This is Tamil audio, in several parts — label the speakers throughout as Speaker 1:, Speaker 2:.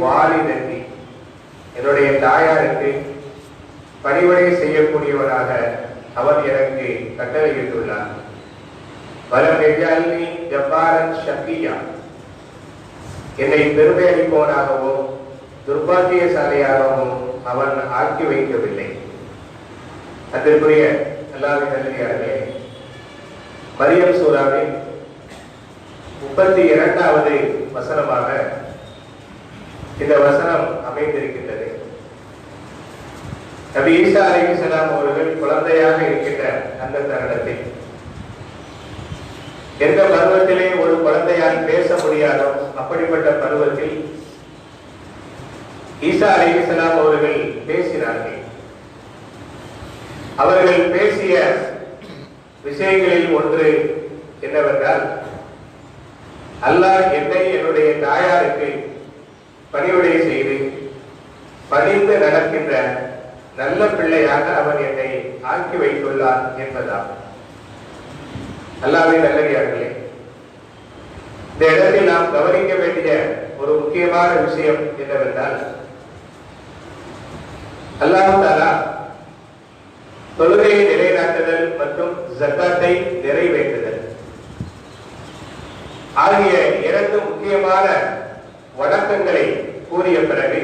Speaker 1: வாலிதத்தி என்னுடைய தாயாருக்கு பணிவிடை செய்யக்கூடியவராக அவர் எனக்கு கட்டளையிட்டுள்ளார். வலம் எஜாலி ஜப்பாரன் ஷக்கியா என்னை பெருமை அளிப்பவனாகவோ துர்பாக்கியசாலியாகவும் அவன் ஆக்கி வைக்கவில்லை. அதற்குரிய அல்லாஹ்வின் நல்லடியார்களே, மரியம் சூராவின் 32வது வசனமாக இந்த வசனம் அமைந்திருக்கின்றது. நபி ஈசா அலைஹிஸ்ஸலாம் அவர்கள் குழந்தையாக இருக்கின்ற அந்த தருணத்தில், எந்த பருவத்திலே ஒரு குழந்தையால் பேச முடியாதோ அப்படிப்பட்ட பருவத்தில் ஈசா அலைஹிஸ்ஸலாம் அவர்கள் பேசினார்கள். அவர்கள் பேசிய விஷயங்களில் ஒன்று என்னவென்றால், அல்லாஹ் என்னை என்னுடைய தாயாருக்கு பணிவிடை செய்து பணிந்து நடக்கின்ற நல்ல பிள்ளையாக அவன் என்னை ஆக்கி வைத்துள்ளான் என்பதாகும். அல்லாஹ்வின் நல்லடியார்களே, இந்த இடத்தில் நாம் கவனிக்க வேண்டிய ஒரு முக்கியமான விஷயம் என்னவென்றால், அல்லாஹ் தஆலா தொழுகையை நிலைநாட்டுதல் மற்றும் ஜக்காத்தை நிறைவேற்றுதல் ஆகிய 2 முக்கியமான வணக்கங்களை கூறிய பிறகு,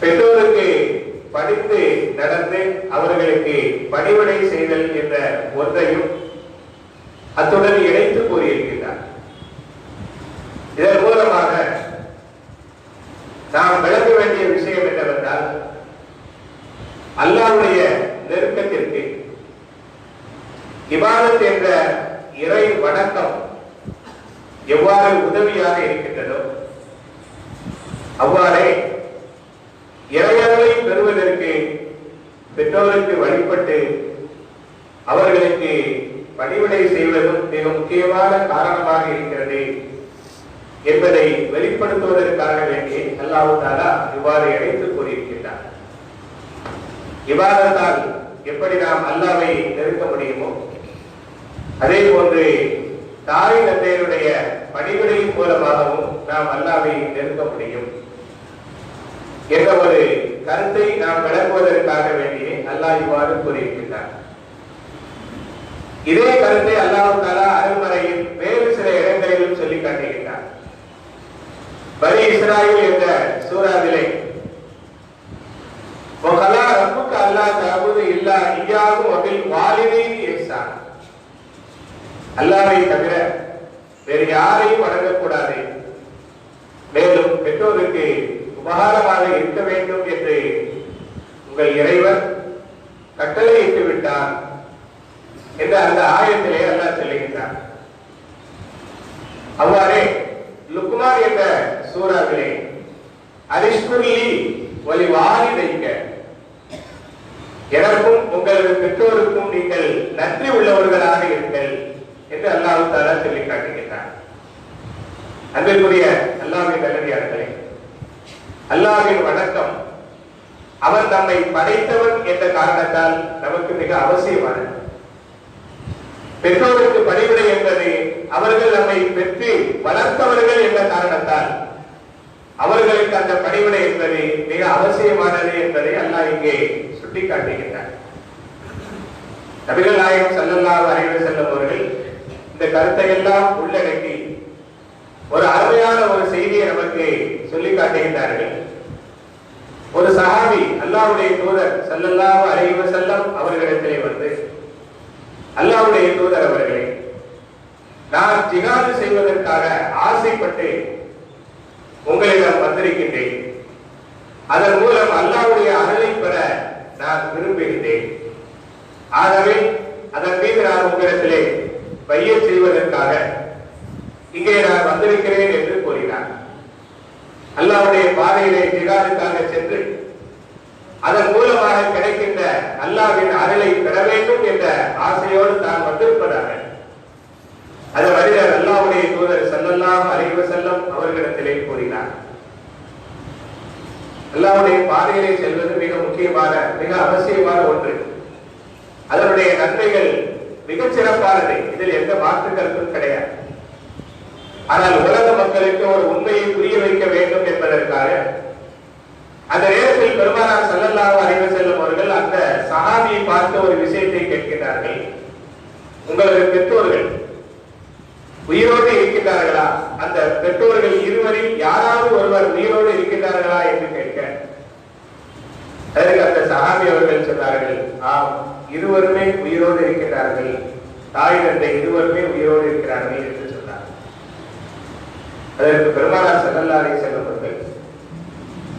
Speaker 1: பெற்றோருக்கு படித்து நடந்து அவர்களுக்கு பணிவிடை செய்தல் என்ற ஒன்றையும் அத்துடன் இணைத்து கூறியிருக்கிறார். இதன் மூலமாக நாம் விளக்க வேண்டிய விஷயம் என்னவென்றால், அல்லாஹ்வுடைய நெருக்கத்திற்கு இபாதத் என்ற இறை வணக்கம் எவ்வாறு உதவியாக இருக்கின்றதோ, அவ்வாறே இறையர்களை பெறுவதற்கு பெற்றோருக்கு வழிபட்டு அவர்களுக்கு பணிவிடை செய்வதும் மிக முக்கியமான காரணமாக இருக்கிறது என்பதை வெளிப்படுத்துவதற்காக வேண்டி அல்லாஹ் தஆலா இவ்வாறு இணைத்து கூறியிருக்கிறார். இபாதத்தால் எப்படி நாம் அல்லாஹ்வை நெருங்க முடியுமோ, அதே போன்று தாய் தந்தையருடைய பணிவிடையின் மூலமாகவும் நாம் அல்லாஹ்வை நெருங்க முடியும் என்ற ஒரு கருத்தை நாம் விளக்குவதற்காக வேண்டியே அல்லாஹ் இவ்வாறு கூறியிருக்கிறார். இதே கருத்தை அல்லாஹ் தஆலா அருள்மறையில் வேறு சில இடங்களிலும் சொல்லி காட்டுகிறார். பனி இஸ்ராயீல் என்ற சூராவிலே, வகலா ரப்புக அல்லா தஅபுது இல்லா இய்யாஹு வபில் வாலிதைனி இஹ்சான், அல்லாஹ்வை தவிர வேறு யாரையும் வணங்கக்கூடாது, மேலும் பெற்றோருக்கு உபகாரமாக இருக்க வேண்டும் என்று உங்கள் இறைவர் கட்டளையிட்டு விட்டார் என்று அந்த ஆயத்திலே அல்லாஹ் சொல்லுகின்றார். அவ்வாறே லுக்மான் என்ற சூராவிலே, அரிஷ்குர்லி வலி வாலிதைக்க, எனக்கும் உங்களது பெற்றோருக்கும் நீங்கள் நன்றி உள்ளவர்களாக இருங்கள் என்று அல்லாஹ் தஆலா சொல்லி காட்டுகின்றார். அன்பிற்குரிய அல்லாஹ்வின் நல்லடியார்களே, அல்லாஹ்வின் வணக்கம் அவன் நம்மை படைத்தவன் என்ற காரணத்தால் நமக்கு மிக அவசியமானது. பெற்றோருக்கு பணிவிடை என்பது அவர்கள் நம்மை பெற்று வளர்த்தவர்கள் என்ற காரணத்தால் அவர்களுக்கு அந்த பணிவிடை என்பது மிக அவசியமானது என்பதை அல்லாஹ் இங்கே சுட்டிக்காட்டுகின்றார். நபிகள் நாயகம் ஸல்லல்லாஹு அலைஹி வஸல்லம் அவர்கள் இந்த கருத்தை எல்லாம் உள்ளடக்கி ஒரு அருமையான ஒரு செய்தியை நமக்கு சொல்லி காட்டுகின்றார்கள். ஒரு சஹாபி அல்லாஹ்வுடைய தூதர் ஸல்லல்லாஹு அலைஹி வஸல்லம் அவர்களிடத்திலே வந்து, அல்லாஹ்வுடைய தூதர் அவர்களே, நான் ஜிஹாது செய்வதற்காக ஆசைப்பட்டு உங்களிடம் வந்திருக்கின்றேன். அதன் மூலம் அல்லாஹ்வுடைய அருளை பெற நான் விரும்புகின்றேன். ஆகவே அதன் மீது நான் உங்களிடத்திலே பையச் செய்வதற்காக இங்கே நான் வந்திருக்கிறேன் என்று கூறினார். அல்லாஹ்வுடைய பாதையிலே ஜிஹாதுக்காக சென்று அதன் மூலமாக கிடைக்கின்ற அல்லாஹ்வின் அருளை பெற வேண்டும் என்ற ஆசையோடு தான் வந்திருப்பதாக அந்த மனிதர் அல்லாஹ்வுடைய தூதர் ஸல்லல்லாஹு அலைஹி வஸல்லம் அவர்களிடத்திலே கூறினார். அல்லாஹ்வுடைய பாதையிலே செல்வது மிக முக்கியமான, மிக அவசியமான ஒன்று. அதனுடைய நன்மைகள் மிகச் சிறப்பானது, இதில் எந்த மாற்று கருத்தும் கிடையாது. ஆனால் உலக மக்களுக்கு ஒரு உண்மையை புரிய வைக்க வேண்டும் என்பதற்காக அந்த நேரத்தில் பெருமானார் ஸல்லல்லாஹு அலைஹி வஸல்லம் அவர்கள் அந்த சஹாபியை பார்த்து ஒரு விஷயத்தை கேட்கிறார்கள். உங்களது பெற்றோர்கள் உயிரோடு இருக்கின்றார்களா? அந்த பெற்றோர்கள் இருவரில் யாராவது ஒருவர் உயிரோடு இருக்கின்றார்களா என்று கேட்க, அதற்கு அந்த சஹாபி அவர்கள் சொன்னார்கள், ஆம், இருவருமே உயிரோடு இருக்கின்றார்கள், தாய் தந்தை இருவருமே உயிரோடு இருக்கிறார்கள் என்று சொன்னார். அதற்கு பெருமானார் ஸல்லல்லாஹு அலைஹி வஸல்லம் அவர்கள்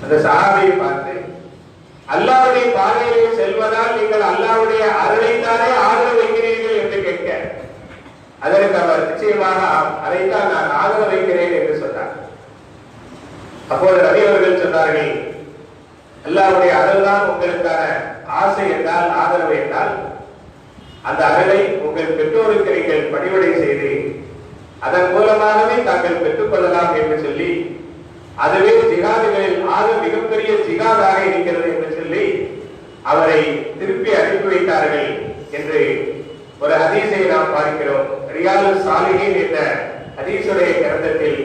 Speaker 1: அந்த சஹாபியை பார்த்து, அல்லாஹ்வுடைய பாதையிலே செல்வதால் நீங்கள் அல்லாஹ்வுடைய அருளைத்தானே ஆதரவு வைக்கிறீர்கள் என்று கேட்க, அதற்கு அவர் நிச்சயமாக அதைத்தான் நான் ஆதரவு வைக்கிறேன் என்று சொன்னார். அப்போது நபி அவர்கள் சொன்னார்கள், அல்லாஹ்வுடைய அருள்தான் உங்களுக்கான ஆசை என்றால், ஆதரவு என்றால், அந்த அருளை உங்கள் பெற்றோருக்கு நீங்கள் பணிவிடை செய்து அதன் மூலமாகவே தாங்கள் பெற்றுக் கொள்ளலாம் என்று சொல்லி, அதுவே ஜிகாதுகளில் ஆக மிகப்பெரிய ஜிகாதாக இருக்கிறது என்று சொல்லி அவரை திருப்பி அனுப்பி வைத்தார்கள் என்று ஒரு ஹதீஸை நாம் பார்க்கிறோம். ரியாலுஸ் சாலிஹீன் என்ற ஹதீஸுடைய கிரந்தத்தில்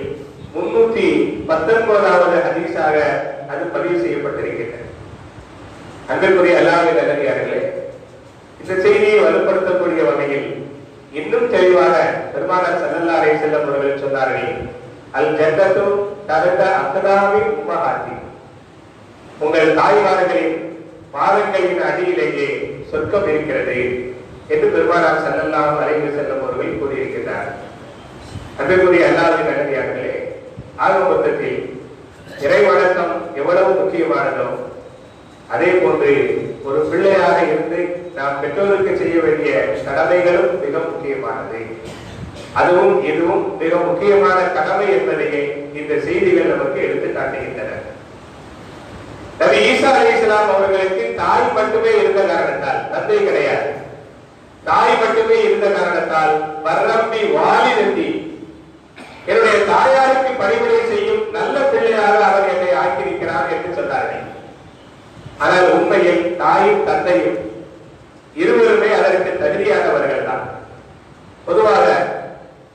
Speaker 1: 319வது ஹதீஸாக அது பதிவு செய்யப்பட்டிருக்கிறது. அன்பிற்குரிய அல்லாஹ்வின் நல்லடியார்களே, இந்த செய்தியை வலுப்படுத்தக்கூடிய வகையில் இன்னும் தெளிவாக பெருமானார் ஸல்லல்லாஹு அலைஹி வஸல்லம் அவர்கள் சொன்னார்கள், அல் ஜன்னத்து தஹத அக்தாமி உம்மஹாத்தி, உங்கள் தாய்மார்களின் பாதங்களின் அடியிலேயே சொர்க்கம் இருக்கிறது என்று பெருமானார் ஸல்லல்லாஹு அலைஹி வஸல்லம் அவர்கள் கூறியிருக்கிறார். அன்பிற்குரிய அல்லாஹ்வின் நல்லடியார்களே, ஆக மொத்தத்தில் இறை வணக்கம் எவ்வளவு முக்கியமானதோ அதே போன்று ஒரு பிள்ளையாக இருந்து நாம் பெற்றோருக்கு செய்ய வேண்டிய கடமைகளும் மிக முக்கியமானது. அதுவும் இதுவும் மிக முக்கியமான கடமை என்பதையே இந்த செய்திகள் நமக்கு எடுத்து காட்டுகின்றன. நபி ஈசா அலைஹிஸ்ஸலாம் அவர்களுக்கு தாய் மட்டுமே இருந்த காரணத்தால், தந்தை கிடையாது, தாய் மட்டுமே இருந்த காரணத்தால், வர்ரப்பி வாலிதத்தி, என்னுடைய தாயாருக்கு பணிவிடை செய்யும் நல்ல பிள்ளையாக அவர் என்னை ஆக்கியிருக்கிறார் என்று சொன்னார்கள். ஆனால் உண்மையில் தாயும் தந்தையும் இருவருமே அதற்கு தகுதியானவர்கள் தான். பொதுவாக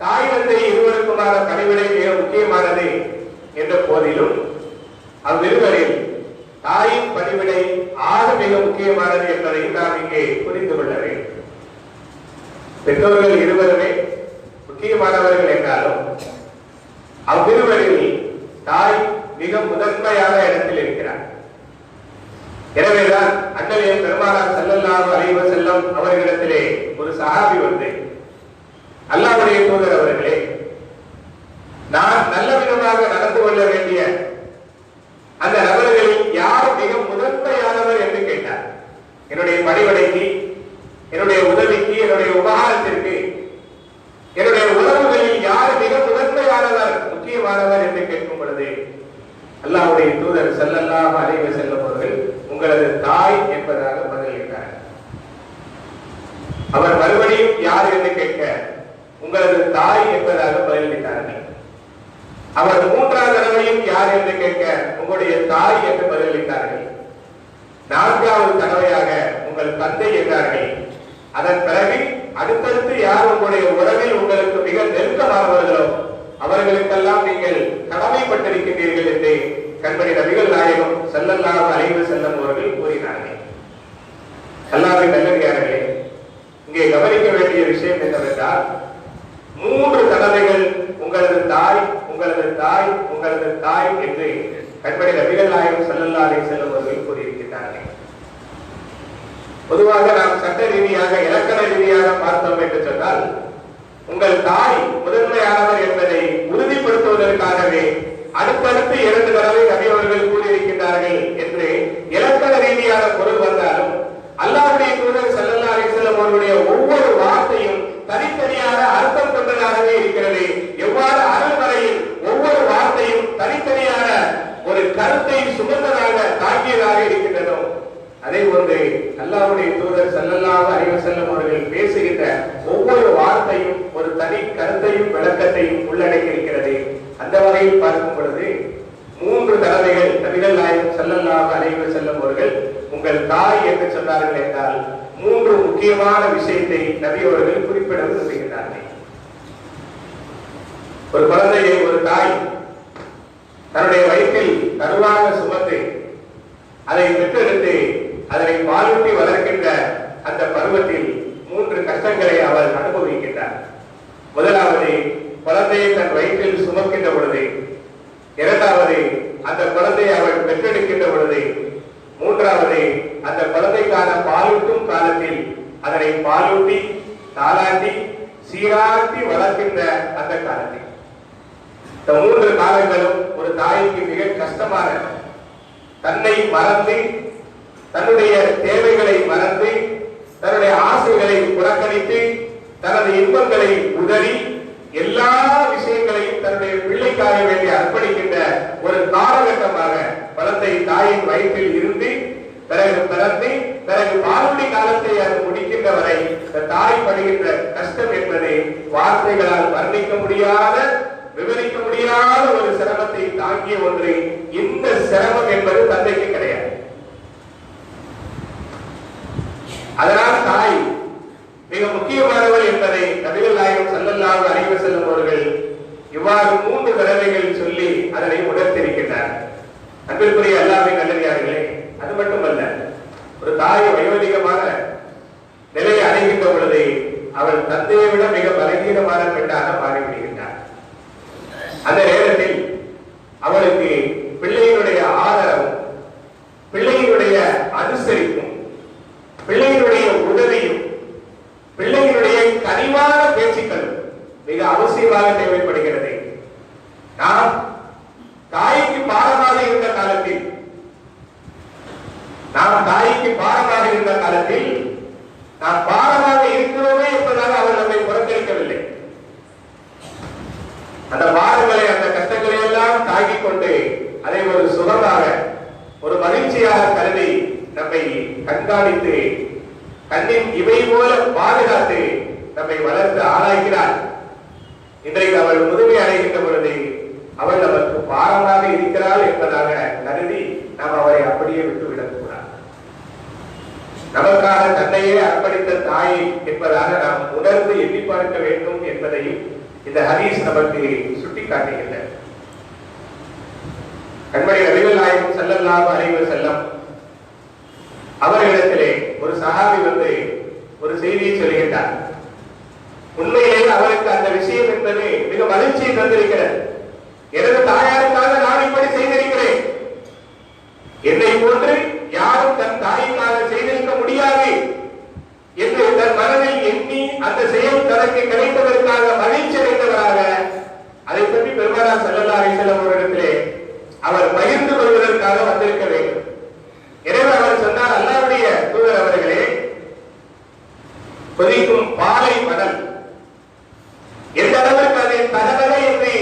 Speaker 1: தாய் தந்தை இருவருக்குமான பணிவிடை மிக முக்கியமானது என்ற போதிலும் அவ்விருவரில் தாயின் பணிவிடை ஆக மிக முக்கியமானது என்பதை நாம் இங்கே புரிந்து கொள்ள வேண்டும். பெற்றோர்கள் இருவருமே முக்கியமானவர்கள் என்றாலும் அவ்விருவரில் தாய் மிக முதன்மையான இடத்தில் இருக்கிறார். எனவேதான் அண்ணலின் பெருமானார் ஸல்லல்லாஹு அலைஹி வஸல்லம் அவர்களிடத்திலே ஒரு சஹாபி வந்து, அல்லாஹ்வுடைய தூதர் அவர்களே, நான் நல்ல விதமாக நடந்து கொள்ள வேண்டிய அந்த நபர்களில் யார் மிக முதன்மையானவர் என்று கேட்டார். என்னுடைய பணிவிடைக்கு, என்னுடைய உதவிக்கு, என்னுடைய உபகாரத்திற்கு, என்னுடைய உறவுகளில் யார் மிக முதன்மையானவர், முக்கியமானவர் என்று கேட்கும் பொழுது அல்லாஹ்வுடைய தூதர் ஸல்லல்லாஹு அலைஹி வஸல்லம் அவர்கள் உங்களது தாய் என்பதாக பதிலளித்தார். அவர் மறுபடியும் யார் என்று கேட்க உங்களது தாய் என்பதாக பதிலளித்தார்கள். அவர் மூன்றாவது தடவையும் யார் என்று கேட்க உங்களுடைய தாய் என்று பதிலளித்தார்கள். நான்காவது தடவையாக உங்கள் தந்தை என்றார்கள். அதன் பிறகு அடுத்தடுத்து யார் உங்களுடைய உறவில் உங்களுக்கு மிக நெருக்கமானவர்களோ அவர்களுக்கெல்லாம் நீங்கள் கடமைப்பட்டிருக்கின்றீர்கள் என்று கண்மணி நபிகள் நாயகம் ஸல்லல்லாஹு அலைஹி வஸல்லம் அவர்கள் கூறினார்கள். அல்லாஹ்வின் நல்லடியார்களே, இங்கே கவனிக்க வேண்டிய விஷயம் என்னவென்றால், 3 தடவைகள் உங்களது தாய், உங்களது தாய், உங்களது தாய் என்று கண்மணி நபிகள் நாயகம் ஸல்லல்லாஹு அலைஹி வஸல்லம் அவர்கள் கூறியிருக்கிறார்கள். பொதுவாக நாம் சட்ட ரீதியாக, இலக்கண ரீதியாக பார்த்தோம் என்று சொன்னால், உங்கள் தாய் முதன்மையானவர் என்பதை உறுதிப்படுத்துவதற்காகவே அடுத்தடுத்து 2 தடவை நபி அவர்கள் கூறியிருக்கிறார்கள் என்று இலக்கண ரீதியான பொருள் வந்தாலும், அல்லாஹ்வுடைய தூதர் ஸல்லல்லாஹு அலைஹி வஸல்லம் அவர்களுடைய ஒவ்வொரு வார்த்தையும் தனித்தனியான அர்த்தம் கொண்டதாகவே இருக்கிறது. எவ்வாறு அருள்மறையில் ஒவ்வொரு வார்த்தையும் தனித்தனியான ஒரு கருத்தை சுமந்ததாக தாங்கியதாக இருக்கின்றனோ, அதே போன்று அல்லாஹ்வுடைய தூதர் ஸல்லல்லாஹு அலைஹி வஸல்லம் அவர்கள் பேசுகின்ற ஒவ்வொரு வார்த்தையும் ஒரு தனி கருத்தையும் விளக்கத்தையும் உள்ளடக்கி இருக்கிறது. அந்த வகையில் பார்க்கும் பொழுது 3 தடவைகள் நபிகள் நாயகம் ஸல்லல்லாஹு அலைஹி வஸல்லம் அவர்கள் உங்கள் தாய் என்று சொன்னார்கள் என்றால் 3 முக்கியமான விஷயத்தை நபி அவர்கள் குறிப்பிட விரும்புகிறார்கள். ஒரு குழந்தையை ஒரு தாய் தன்னுடைய வயிற்றில் கருவாக சுமந்து அதை பெற்றெடுத்து அதனை பாலூட்டி வளர்க்கின்ற அந்த பருவத்தில் 3 கஷ்டங்களை அவர் அனுபவிக்கின்றார். முதலாவது, குழந்தையை தன் வயிற்றில் சுமக்கின்ற பொழுது; இரண்டாவது, அந்த குழந்தையை அவள் பெற்றெடுக்கின்ற பொழுது; மூன்றாவது, அந்த குழந்தைக்கான பாலூட்டும் காலத்தில் அதனை பாலூட்டி தாளாட்டி சீராட்டி வளர்க்கின்ற அந்த காலத்தில். இந்த 3 காலங்களும் ஒரு தாய்க்கு மிக கஷ்டமான, தன்னை மறந்து, தன்னுடைய தேவைகளை மறந்து, தன்னுடைய ஆசைகளை புறக்கணித்து, தனது இன்பங்களை உதறி, எல்லா விஷயங்களையும் தன்னுடைய பிள்ளைக்காக வேண்டி அர்ப்பணிக்கின்ற ஒரு காலகட்டமாக குழந்தை தாயின் வயிற்றில் இருந்து பிறகு பிறந்து பிறகு பாலூட்டி காலத்தை அது முடிக்கின்ற வரை இந்த தாய் படுகின்ற கஷ்டம் என்பது வார்த்தைகளால் வர்ணிக்க முடியாத, விவரிக்க முடியாத ஒரு சிரமத்தை தாங்கிய ஒன்று. இந்த சிரமம் என்பது தந்தைக்கு கிடையாது. அதனால் தாய் மிக முக்கியமானவர் என்பதை நபிகள் நாயகம் ஸல்லல்லாஹு அலைஹி வஸல்லம் அவர்கள் இவ்வாறு 3 தடவைகள் சொல்லி அதனை உணர்த்தியிருக்கின்றார். அன்பிற்குரிய அல்லாஹ்வின் நல்லடியார்களே, அது மட்டுமல்ல, ஒரு தாய் வயோதிகமான நிலையை அடைகின்ற பொழுது அவள் தந்தையை விட மிக பலகீனமான பெண்ணாக மாறிவிடுகின்றார். அந்த நேரத்தில் அவளுக்கு பிள்ளையினுடைய ஆதரவும், பிள்ளையினுடைய அனுசரிப்பும், பிள்ளையினுடைய உதவியும், பிள்ளையினுடைய கனிவான பேச்சுக்கள் மிக அவசியமாக தேவைப்படுகிறது. நாம் தாய்க்கு பாரமாக இருந்த காலத்தில் நாம் பாரமாக இருக்கிறோமே என்பதாக அவர் நம்மை புறக்கணிக்கவில்லை. அந்த பாரங்களை, அந்த கஷ்டங்களை எல்லாம் தாங்கிக் கொண்டு அதை ஒரு சுகமாக, ஒரு மகிழ்ச்சியாக கருதி நம்மை கண்காணித்து, கண்ணின் இவை போல பாதுகாத்து நம்மை வளர்த்து ஆளாக்கிறார். இன்றைக்கு அவள் முதுமை அடைகின்ற பொழுது அவள் நமக்கு பாரமாக இருக்கிறாள் என்பதாக கருதி நாம் அவரை அப்படியே விட்டுவிடக் கூடாது. நமக்காக தன்னையே அர்ப்பணித்த தாய் என்பதாக நாம் உணர்ந்து எண்ணி பார்க்க வேண்டும் என்பதையும் இந்த ஹதீஸ் நமக்கு சுட்டிக்காட்டுகின்றது. கண்மணி நபிகள் நாயகம் ஸல்லல்லாஹு அலைஹி வஸல்லம் அவர்களிடத்திலே ஒரு சஹாபி வந்து ஒரு செய்தியை சொல்கின்றார். உண்மையிலேயே அவருக்கு அந்த விஷயம் என்பது மிக மகிழ்ச்சியை தந்திருக்கிறது. எனது தாயாருக்காக நான் இப்படி செய்திருக்கிறேன், என்னை போன்று யாரும் தன் தாய்க்காக செய்திருக்க முடியாது என்று தன் மனதில் எண்ணி அந்த செயல் தனக்கு கிடைப்பதற்காக மகிழ்ச்சி அடைந்தவராக அதை பற்றி பெருமானார் ஸல்லல்லாஹு அலைஹி வஸல்லம் அவர்களிடத்திலே அவர் பகிர்ந்து கொள்வதற்காக வந்திருக்க வேண்டும். எனவே அவர் சொன்னார், அல்லாஹ்வுடைய தூதர் அவர்களே, கொதிக்கும் பாலை மணல் எந்த அளவிற்கு அதை தகவலை என்று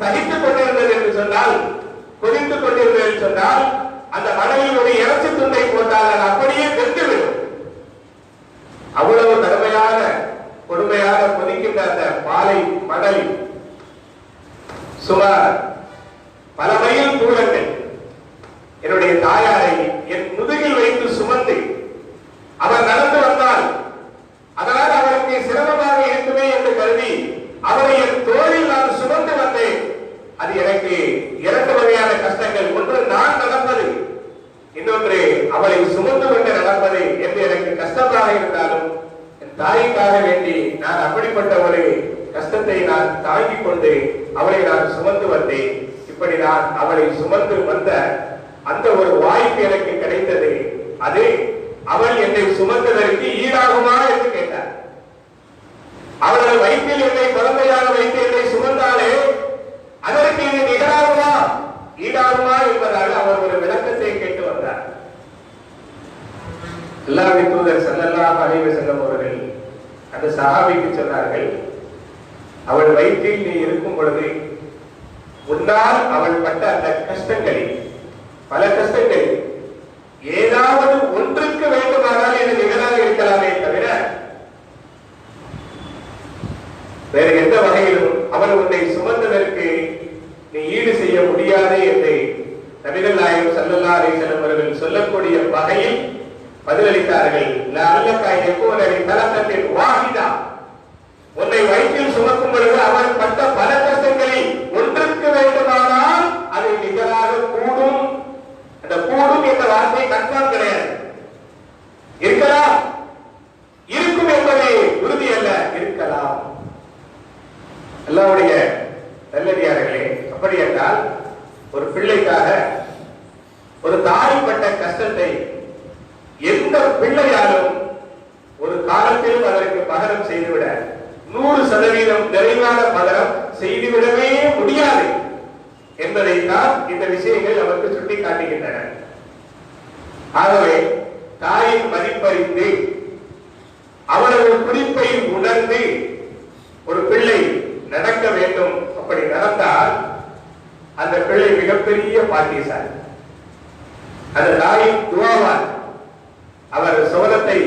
Speaker 1: தகித்துக் கொண்டிருந்தது என்று சொன்னால், கொதித்துக் கொண்டிருந்தது என்று சொன்னால், அந்த மணலில் ஒரு இறைச்சி துண்டை போட்டால் அது அப்படியே வெந்துவிடும். அவ்வளவு கடுமையான கொடுமையாக கொதிக்கின்ற அந்த பாலை மணல் சுமார் பல மைல் தூரங்கள் என்னுடைய தாயாரை என் முதுகில் வைத்து சுமந்து அவர் நடந்து வந்தால் அதனால் அவருக்கு சிரமமாக இருக்குமே என்று கருதி அவரை என் தோளில் நான் சுமந்து வந்தேன். அது எனக்கு 2 வகையான கஷ்டங்கள். ஒன்று, நான் நடப்பது; இன்னொன்று, அவளை சுமந்து கொண்டு நடப்பது என்று எனக்கு கஷ்டமாக இருந்தாலும் என் தாய்க்காக வேண்டி நான் அப்படிப்பட்ட ஒரு கஷ்டத்தை நான் தாங்கிக் கொண்டு அவளை நான் சுமந்து வந்தேன். இப்படி நான் அவளை சுமந்து வந்த அந்த ஒரு வாய்ப்பு எனக்கு கிடைத்தது. அது அவள் என்னை சுமந்ததற்கு ஈடாகுமா என்று கேட்டார். அவர்கள் வயிற்றில் என்னை குழந்தையாக வைத்து என்னை சுமந்தாலே அதற்கு இது நிகழாகுமா, ஈடாகுமா என்பதாக அவர் ஒரு விளக்கத்தை கேட்டு வந்தார். அல்லாஹ்வின் தூதர் ஸல்லல்லாஹு அலைஹி வஸல்லம் அவர்கள் அந்த சஹாபிக்கு சொன்னார்கள், அவள் வயிற்றில் நீ இருக்கும் பொழுது முன்னால் அவள் பட்ட அந்த கஷ்டங்களில், பல கஷ்டங்கள், ஏதாவது ஒன்றுக்கு வேண்டுமானால் இது நிகழாக இருக்கலாமே தவிர வேறு எந்த வகையிலும் அவள் உன்னை சுமந்ததற்கு நீ ஈடு செய்ய முடியாது என்று நபிகள் நாயகம் ஸல்லல்லாஹு அலைஹி வஸல்லம் அவர்கள் சொல்லக்கூடிய வகையில் பதிலளித்தார்கள். லஅல்லக யகூன லி தலகத்தின் வாஹிதா, உன்னை வயிற்றில் சுமக்கும் பொழுது அவன் பட்ட பல கஷ்டங்களில் ஒன்றுக்கு வேண்டுமானால் அதை நிகராக கூடும். அந்த கூடும் என்ற வார்த்தை கன்ஃபார்ம் கிடையாது. இருக்கலாம், இருக்கும் என்பது உறுதி அல்ல, இருக்கலாம். அல்லாஹ்வுடைய நல்லடியார்களே, அப்படி என்றால் ஒரு பிள்ளைக்காக ஒரு தாய் பட்ட கஷ்டத்தை எந்த பிள்ளையாலும் ஒரு காலத்திலும் அதற்கு பகரம் செய்துவிட 100% நிறைவான பகரம் செய்துவிடவே முடியாது என்பதைத்தான் இந்த விஷயங்கள் நமக்கு சுட்டி காட்டுகின்றன. ஆகவே தாயின் மதிப்பறிந்து அவரது குறிப்பை உணர்ந்து ஒரு பிள்ளை நடக்க வேண்டும். அப்படி நடந்தால் அந்த பிள்ளை மிகப்பெரிய பாக்கியசாலி. அந்த தாயின் துவாவால் அவர் சோதத்தை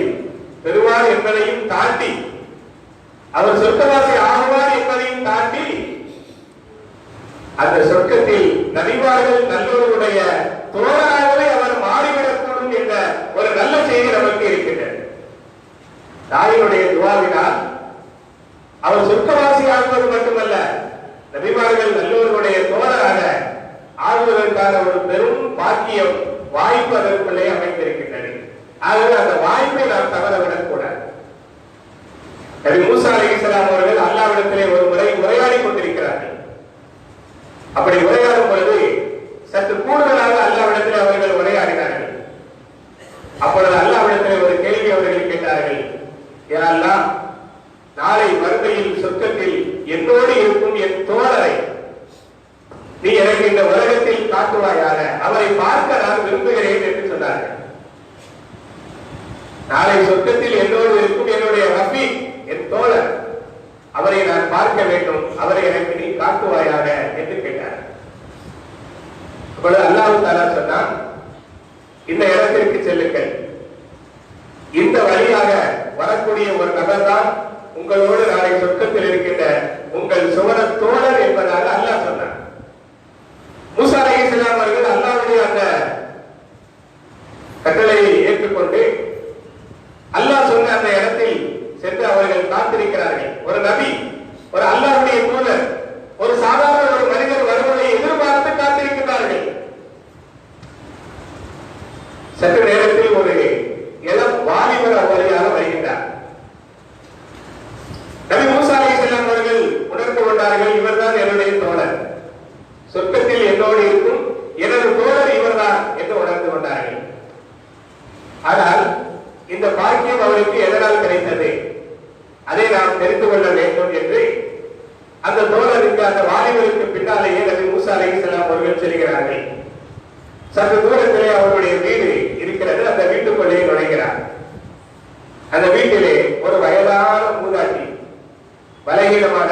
Speaker 1: பெறுவார் என்பதையும் தாண்டி, அவர் சொர்க்கவாசி ஆகுவார் என்பதையும் தாண்டி, அந்த சொர்க்கத்தில் நபிமார்கள் நல்லோருடைய தோழராகவே அவர் மாறிவிடக்கூடும் என்ற ஒரு நல்ல செய்தி நமக்கு இருக்கின்றது. தாயினுடைய துவாவினால் அவர் சொர்க்கவாசி ஆகுவது மட்டுமல்ல, நபிமார்கள் நல்லோருடைய தோழராக ஆகுவதற்கான ஒரு பெரும் பாக்கியம், வாய்ப்பு அதற்குள்ளே அமைந்திருக்கின்றது. ஆகவே அந்த வாய்ப்பை நாம் தவறவிடக் கூடாது. நபி மூசா அலைஹிஸ்ஸலாம் அவர்கள் அல்லாஹ்விடத்திலே ஒரு முறை உரையாடி கொண்டிருக்கிறார்கள். அப்படி உரையாடும் பொழுது சற்று கூடுதலாக அல்லாஹ்விடத்திலே அவர்கள் உரையாடினார்கள். அப்பொழுது அல்லாஹ்விடத்திலே ஒரு கேள்வி அவர்கள் கேட்டார்கள். யா அல்லாஹ், நாளை மறுமையில் சொர்க்கத்தில் என்னோடு இருக்கும் என் தோழரை நீ எனக்கு இந்த உலகத்தில் காட்டுவாயாக, அவரை பார்க்க நான் விரும்புகிறேன் என்று சொன்னார்கள். நாளை சொர்க்கத்தில் என்னோடு இருக்கும் என்னுடைய ரஃபீக், என் தோழர், அவரை நான் பார்க்க வேண்டும், அவரை எனக்கு நீ காட்டுவாயாக என்று கேட்டார். அப்பொழுது அல்லாஹ் தஆலா சொன்னான், இந்த இடத்திற்கு செல்லுங்கள், இந்த வழியாக வரக்கூடிய ஒரு நபர் தான் உங்களோடு நாளை சொர்க்கத்தில் இருக்கின்ற உங்கள் சுவன தோழர் என்பதாக அல்லாஹ் சொன்னார். மூசா அலைஹிஸ்ஸலாம் அவர்கள் அல்லாஹ்வுடைய அந்த கட்டளையை ஏற்றுக்கொண்டு அல்லாஹ் சொன்ன அந்த இடத்தில் சென்று அவர்கள் காத்திருக்கிறார்கள். ஒரு நபி, ஒரு அல்லாஹ்வுடைய தூதர், ஒரு சாதாரண ஒரு மனிதர் வருவதை எதிர்பார்த்து காத்திருக்கிறார்கள். சற்று நேரத்தில் ஒரு இளம் வாலிபர் அவ்வழியாக வருகின்றார். நபி மூசா அலைஹிஸ்ஸலாம் அவர்கள் உணர்ந்து கொண்டார்கள், இவர்தான் என்னுடைய தோழர், சொர்க்கத்தில் என்னோடு இருக்கும் எனது தோழர் இவர்தான் என்று உணர்ந்து கொண்டார்கள். ஆனால் இந்த பாக்கியம் அவருக்கு எதனால் கிடைத்தது, அதை நாம் தெரிந்து கொள்ள வேண்டும் என்று அந்த தோழருக்கு, அந்த வாலிபருக்கு பின்னாலேயே நபி மூசா அலைஹிஸ்ஸலாம் அவர்கள் செல்கிறார்கள். சற்று தூரத்திலே அவருடைய வீடு இருக்கிறது. அந்த வீட்டுக்குள்ளே நுழைகிறார். அந்த வீட்டிலே ஒரு வயதான மூதாட்டி, பலகீனமான,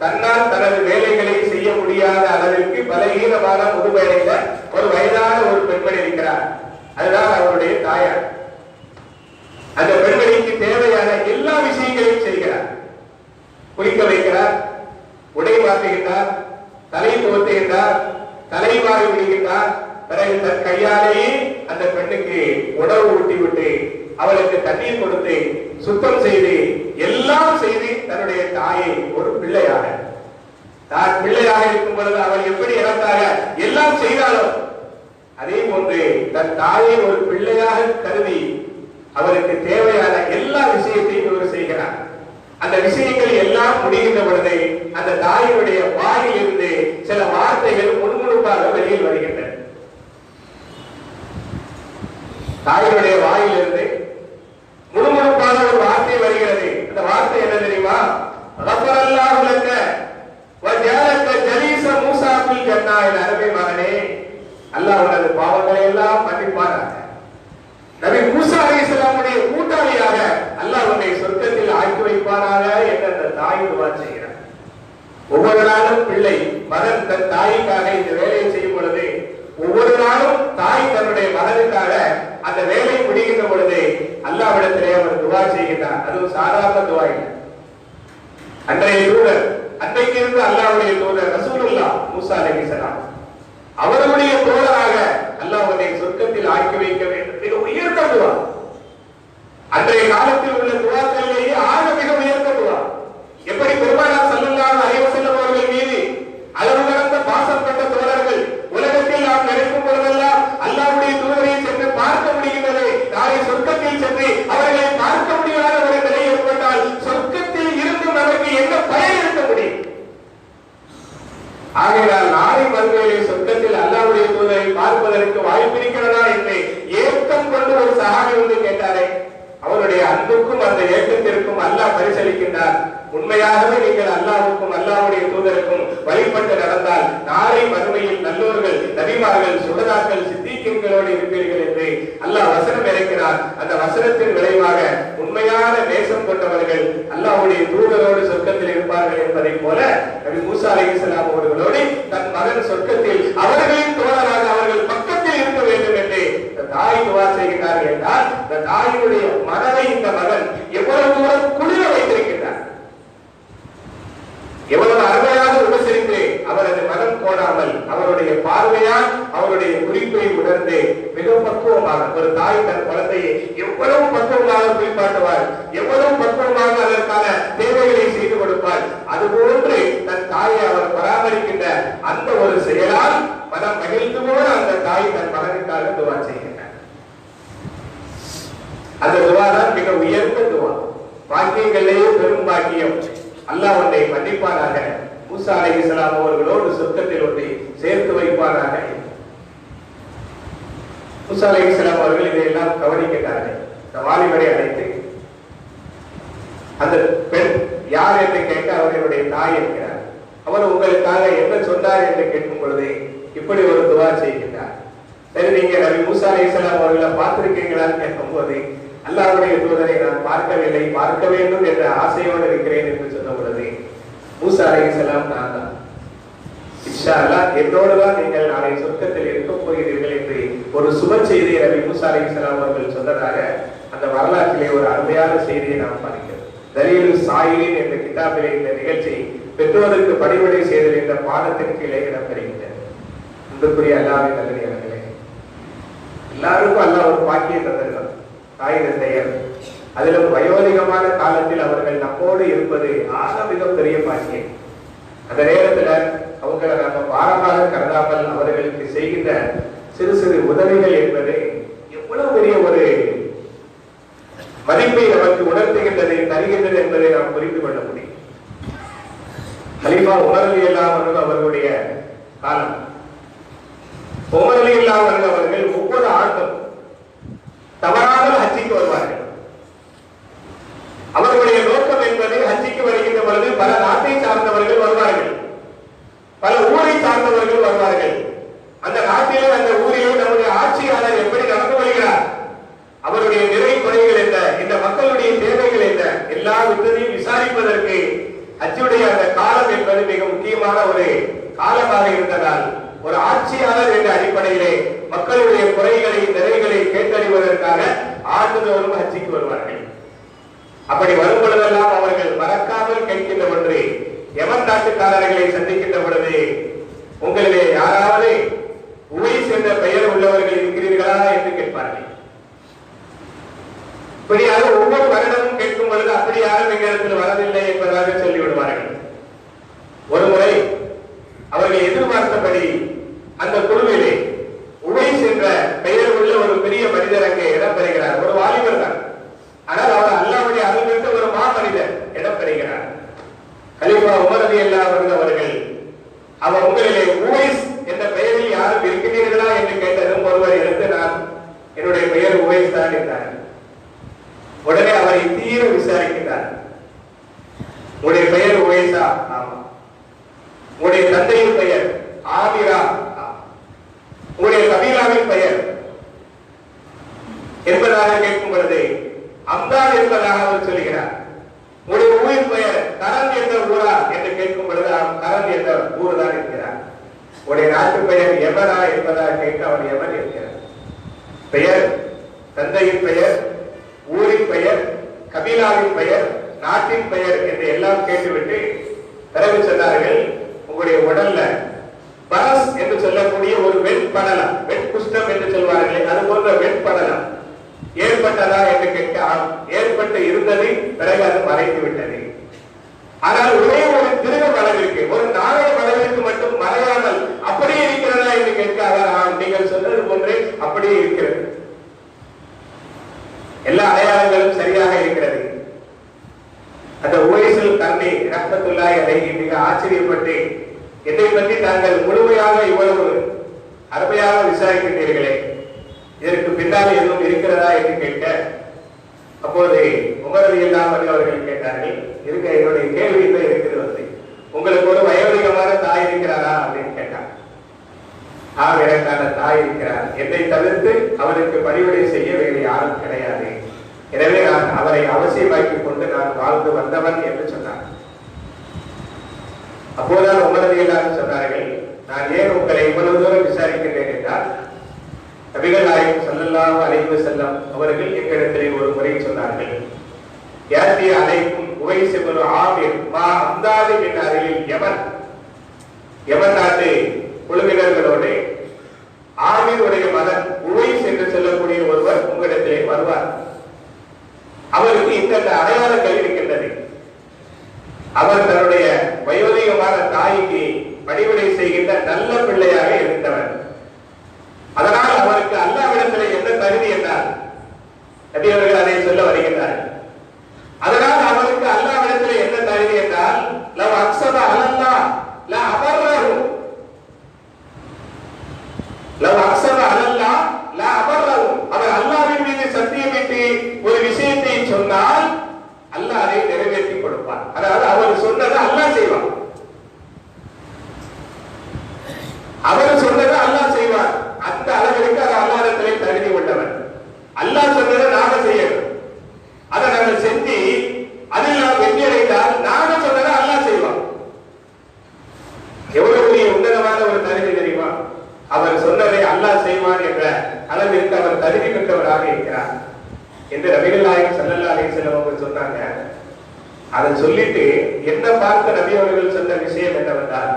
Speaker 1: தன்னால் தனது வேலைகளை செய்ய முடியாத அளவிற்கு பலகீனமான முதுமையடைந்த ஒரு வயதான ஒரு பெண்மணி இருக்கிறார். அதுதான் அவருடைய தாயார். அந்த பெண்மணிக்கு தேவையான எல்லா விஷயங்களையும் செய்கிறார். குளிக்க வைக்கிறார், உடை மாற்றுகின்றார், தலை துவத்துகின்றார், தலைவாரி விடுகின்றார். பிறகு தன் கையாலேயே அந்த பெண்ணுக்கு உணவு ஊட்டி விட்டு அவளுக்கு தண்ணீர் கொடுத்து சுத்தம் செய்து எல்லாம் செய்து தன்னுடைய தாயை ஒரு பிள்ளையாக, தான் பிள்ளையாக இருக்கும் பொழுது அவள் எப்படி இறந்தாக எல்லாம் செய்தாலும் அதே போன்று தன் தாயை ஒரு பிள்ளையாக கருதி அவருக்கு தேவையான எல்லா விஷயத்தையும் இவர் செய்கிறார். அந்த விஷயங்கள் எல்லாம் முடிகின்ற பொழுது அந்த தாயினுடைய வாயிலிருந்து சில வார்த்தைகள் முன்முழுப்பாக வெளியில் வருகின்றன. தாயினுடைய வாயிலிருந்து முழுமுழுப்பான ஒரு வார்த்தை வருகிறது. அந்த வார்த்தை என்ன தெரியுமா? ரப்பரல்லாஹு லக்க வஜஅலக ஜலீஸ மூஸா ஃபில் ஜன்னா. அருமை மகனே, அல்லாஹ் உனது பாவங்களை எல்லாம் மன்னிப்பானாக. நபி மூசா அலைஹிஸ்ஸலாமுடைய கூட்டாளியாக அல்லாஹ் உன்னை சொர்க்கத்தில் ஆக்கி வைப்பானாக என்று அந்த தாய் துஆ செய்கிறார். ஒவ்வொரு நாளும் பிள்ளை, மகன் தன் தாய்க்காக இந்த வேலையை செய்யும் பொழுது, ஒவ்வொரு நாளும் தாய் தன்னுடைய மகனுக்காக அந்த வேலை முடிகின்ற பொழுது அல்லாஹ்விடத்திலே அவர் துஆ செய்கிறார். அது சாதாரண துஆ இல்லை. அன்றைய தூதர், அன்றைக்கு இருந்து அல்லாஹ்வுடைய தூதர் ரசூலுல்லாஹ் மூசா அலைஹிஸ்ஸலாம் அவருடைய தோழராக அல்லாஹ் அவரை சொர்க்கத்தில் ஆக்கி வைக்க வேண்டும். மிக உயர்ந்த துஆ. அன்றைய காலத்தில் உள்ள துஆக்களிலேயே ஆக மிக உயர்ந்த துஆ. சுஹதாக்கள் சித்திகீன்களோடு இருப்பீர்கள் என்று அல்லாஹ் வசனம் இறக்கிறார். அந்த வசனத்தின் விளைவாக உண்மையான நேசம் கொண்டவர்கள் அல்லாஹ்வுடைய தூதரோடு சொர்க்கத்தில் இருப்பார்கள் என்பதை போல நபி மூசா அலைஹிஸ்ஸலாம் அவர்களோடு தன் மகன் சொர்க்கத்தில் அவர்களின் தோழராக அவர்கள் பக்கத்தில் இருக்க வேண்டும் என்று தாய் துவா செய்கிறார்கள் என்றால் இந்த தாயினுடைய மனதை இந்த மகன் எவ்வளவு தூரம் குளிர வைத்திருக்கிறார், எவ்வளவு அருமையாக உபசரித்து அவரது மனம் கோடாமல் அவருடைய பார்வையால் அவருடைய குறிப்பை உணர்ந்து மிக பக்குவமாக ஒரு தாய் தன் குழந்தையை எவ்வளவு பக்குவமாக குறிப்பாட்டுவார், எவ்வளவு பக்குவமாக அதற்கான தேவைகளை செய்து கொடுப்பார். அதுபோன்று தன் தாயை அவர் பராமரிக்கின்ற அந்த ஒரு செயலால் மனம் மகிழ்ந்து கூட அந்த தாய் தன் மகனுக்காக துவா செய்கிறார். அந்த துவா தான் மிக உயர்ந்த துவா, பாக்கியங்களிலேயே பெரும் பாக்கியம். அல்லாஹ் உன்னை மன்னிப்பானாக, மூசா அலைஹிஸ்ஸலாம் அவர்களோடு சொர்க்கத்தில் உன்னை சேர்த்து வைப்பானாக. மூசா அலைஹிஸ்ஸலாம் அவர்கள் இதையெல்லாம் கவனிக்கிறார்கள். இந்த வாலிபரை அழைத்து அந்த பெண் யார் என்று கேட்க அவர்களுடைய தாய் என்கிறார். அவர் உங்களுக்காக என்ன சொன்னார் என்று கேட்கும் பொழுது இப்படி ஒரு துவா செய்கின்றார். சரி, நீங்க நபி மூசா அலைஹிஸ்ஸலாம் அவர்களை பார்த்திருக்கீங்களான்னு கேட்கும் போது அல்லாஹ்வுடைய தூதரை நான் பார்க்கவில்லை, பார்க்க வேண்டும் என்ற ஆசையோடு இருக்கிறேன் என்று சொன்ன பொழுது மூசா அலைஹிஸ்ஸலாம் நான் தான், இன்ஷா அல்லாஹ் என்னோடுதான் நீங்கள் நாளை சொர்க்கத்தில் இருக்க போகிறீர்கள் என்று ஒரு சுப செய்தியை நபி மூசா அலைஹிஸ்ஸலாம் அவர்கள் சொன்னதாக அந்த வரலாற்றிலே ஒரு அருமையான செய்தியை நாம் பார்க்கிறோம். தலீலுல் சாயிலின் என்ற கிதாபிலே இந்த நிகழ்ச்சி பெற்றோருக்கு பணிவிடை செய்தல் என்ற பாடத்தின் கீழே இடம்பெறுகின்றது. அன்புக்குரிய அல்லாஹ்வின் நல்லடியார்களே, எல்லாருக்கும் அல்லாஹ் ஒரு பாக்கியம் தந்திருக்கிறார், தாய் தந்தையர். அதிலும் வயோதிகமான காலத்தில் அவர்கள் நம்மோடு இருப்பது ஆக மிகப்பெரிய பாக்கியம். அந்த நேரத்துல அவங்களை நம்ம பாரமாக கருதாமல் அவர்களுக்கு செய்கின்ற சிறு சிறு உதவிகள் என்பது எவ்வளவு பெரிய ஒரு மதிப்பை நமக்கு உணர்த்துகின்றது, தருகின்றது என்பதை நாம் புரிந்து கொள்ள முடியும். கலீஃபா உமர் ரலியல்லாஹு அன்ஹு அவர்களுடைய காலம், உமர் ரலியல்லாஹு அன்ஹு அவர்கள் ஒவ்வொரு ஆண்டும் தவறாமல் ஹஜ்ஜிக்கு வருவார்கள். அவர்களுடைய நோக்கம் என்பது ஹஜ்ஜிக்கு வருகின்ற பொழுது பல நாட்டை சார்ந்தவர்கள் வருவார்கள், பல ஊரை சார்ந்தவர்கள் வருவார்கள். அந்த நாட்டிலே அந்த ஊரிலே நம்முடைய ஆட்சியாளர் எப்படி நடந்து வருகிறார், அவருடைய நிறை குறைகள் என்ன, இந்த மக்களுடைய தேவைகள் என்ன, எல்லா விதத்தையும் விசாரிப்பதற்கு ஹஜ்ஜுடைய அந்த காலம் என்பது மிக முக்கியமான ஒரு காலமாக இருந்ததால் ஒரு ஆட்சியாளர் என்ற அடிப்படையிலே மக்களுடைய குறைகளை நிறைகளை கேட்டறிவதற்காக ஆண்டுதோறும் ஹஜ்ஜிக்கு வருவார்கள். அப்படி வரும் பொழுதெல்லாம் அவர்கள் மறக்காமல் கேட்கின்ற ஒன்று, யமன் நாட்டுக்காரர்களை சந்திக்கின்ற பொழுது உங்களிலே யாராவது உவைஸ் என்ற பெயர் உள்ளவர்கள் இருக்கிறீர்களா என்று கேட்பார்கள். இப்படியாக ஒவ்வொரு வருடமும் கேட்கும் பொழுது அப்படி யாரும் எங்களிடத்தில் வரவில்லை என்பதாக சொல்லிவிடுவார்கள். ஒரு முறை அவர்கள் எதிர்பார்த்தபடி அந்த குழுவிலே உவைஸ் என்ற பெயர் உள்ள ஒரு பெரிய மனிதர் அங்கே இடம்பெறுகிறார். ஒரு வாலிபர் தான், ஆனால் அவர் அல்லாஹ்வுடைய அருள் பெற்ற ஒரு மாமனிதர் இடம்பெறுகிறார். கலீஃபா உமர் ரலியல்லாஹு அன்ஹு அவர்கள் அவர் உங்களிலே உவைஸ் என்ற பெயரில் யாரும் இருக்கிறீர்களா என்று கேட்டதும் ஒருவர் எழுந்து நான் என்னுடைய பெயர் உவைஸ் தான் என்றார். உடனே அவரை தீர விசாரிக்கிறார். உங்களுடைய பெயர் உவைஸா? ஆமா. உங்களுடைய தந்தையின் பெயர் ஆமிரா? உங்களுடைய கபீலாவின் பெயர் என்பதாக கேட்கும் பொழுது அம்தான் என்பதாக அவர் சொல்கிறார். உங்களுடைய ஊரின் பெயர் கரண் என்ற ஊரா என்று கேட்கும் பொழுது கரண் என்ற ஊர் தான் இருக்கிறார். உங்களுடைய நாட்டு பெயர் யமனா என்பதாக கேட்க அவர் யமன் இருக்கிறார். பெயர், தந்தையின் பெயர், ஊரின் பெயர், கபீலாவின் பெயர், நாட்டின் பெயர் என்று எல்லாம் கேட்டுவிட்டு பிறகு சொன்னார்கள், உங்களுடைய உடல்ல பரஸ் என்று சொல்லக்கூடிய ஒரு வெண்படலம், வெண்குஷ்டம் என்று சொல்வார்களே, அது போன்ற வெண்படலம் ஏற்பட்டதா என்று கேட்க ஏற்பட்டு இருந்தது. பிறகு அது மறைந்து விட்டது. ஆனால் ஒரே ஒரு திருகம் அளவிற்கு, ஒரு நாணயம் அளவிற்கு மட்டும் மறையாமல் அப்படியே இருக்கிறதா என்று கேட்க அவர் நீங்கள் சொன்னது போன்றே அப்படியே இருக்கிறது, எல்லா அடையாளங்களும் சரியாக இருக்கிறது. அந்த உவைஸுல் கர்னி ரஹ்மத்துல்லாஹி அலைஹி மிக ஆச்சரியப்பட்டு, என்னை பற்றி தாங்கள் முழுமையாக இவ்வளவு அருமையாக விசாரிக்கின்றீர்களே, இதற்கு பின்னால் எதுவும் இருக்கிறதா என்று கேட்க, அப்போது உமர் ரலியல்லாஹு அன்ஹு அவர்கள் கேட்டார்கள், இருக்க என்னுடைய கேள்வி இருக்கிறது, உங்களுக்கு ஒரு வயோதிகமான தாய் இருக்கிறாரா அப்படின்னு கேட்டார். எனக்கான தாய் இருக்கிறார், என்னை தவிர்த்து அவருக்கு பணிவிடை செய்ய வேறு யாரும் கிடையாது, எனவே நான் அவரை அவசியமாக்கிக் கொண்டு நான் வாழ்ந்து வந்தவன் என்று சொன்னார். அப்போதான் உமரது எல்லாரும் சொன்னார்கள், நான் ஏன் உங்களை இவ்வளவு தூரம் விசாரிக்கின்றேன் என்றால், நபிகள் நாயகம் ஸல்லல்லாஹு அலைஹி வஸல்லம் அவர்கள் எங்களிடத்திலே ஒரு முறை சொன்னார்கள், யாத்தி அலைக்கும் உவைஸ் இப்னு ஆமிர் மா அம்தாதி மின் அருகில் யமன் நாட்டு குழுவினர்களோடு ஆமீருடைய மகன் உவைஸ் என்று சொல்லக்கூடிய ஒருவர் உங்களிடத்திலே வருவார். அவருக்கு இந்த அடையாளங்கள் இருக்கின்றது. அவர் தன்னுடைய வயோதிகமான தாய்க்கு பணிவிடை செய்கின்ற நல்ல பிள்ளையாக இருந்தவர். அதனால் அவருக்கு அல்லாஹ்விடத்திலே என்ன தகுதி என்றால், நபி அவர்கள் அதை சொல்ல வருகின்றார்கள். அதனால் அவருக்கு அல்லாஹ்விடத்திலே என்ன தகுதி என்றால், லவ் அக்ஸப அலல்லாஹ் லா அபர்ரஹு, லவ் அக்ஸப அலல்லாஹ் லா அபர்ரஹு, அவர் அல்லாஹ்வின் மீது சத்தியமிட்டு ஒரு விஷயத்தை சொன்னால் அல்லாஹ் அதை நிறைவேற்றி கொடுப்பார். அதாவது அவர் சொன்னதை அல்லாஹ் செய்வார், அவர் சொன்னதை அல்லாஹ் செய்வார். அந்த அளவிற்கு அது அல்லாஹ்விடத்திலே தகுதி உள்ளவர். அல்லாஹ் சொன்னதை நாம செய்யணும், அதை நாங்கள் செஞ்சு அதில் நாம் வெற்றி அடைந்தால் நாம சொன்னதை அல்லாஹ் செய்வார். எவ்வளவு பெரிய உன்னதமான ஒரு தகுதி தெரியுமா? அவர் சொன்னதை அல்லாஹ் செய்வார் என்ற அளவிற்கு அவர் தகுதி பெற்றவராக இருக்கிறார் என்று நபிகள் நாயகம் ஸல்லல்லாஹு அலைஹி வஸல்லம் அவர்கள் சொன்னாங்க. அதை சொல்லிட்டு என்ன பார்த்த நபி அவர்கள் சொன்ன விஷயம் என்னவென்றால்,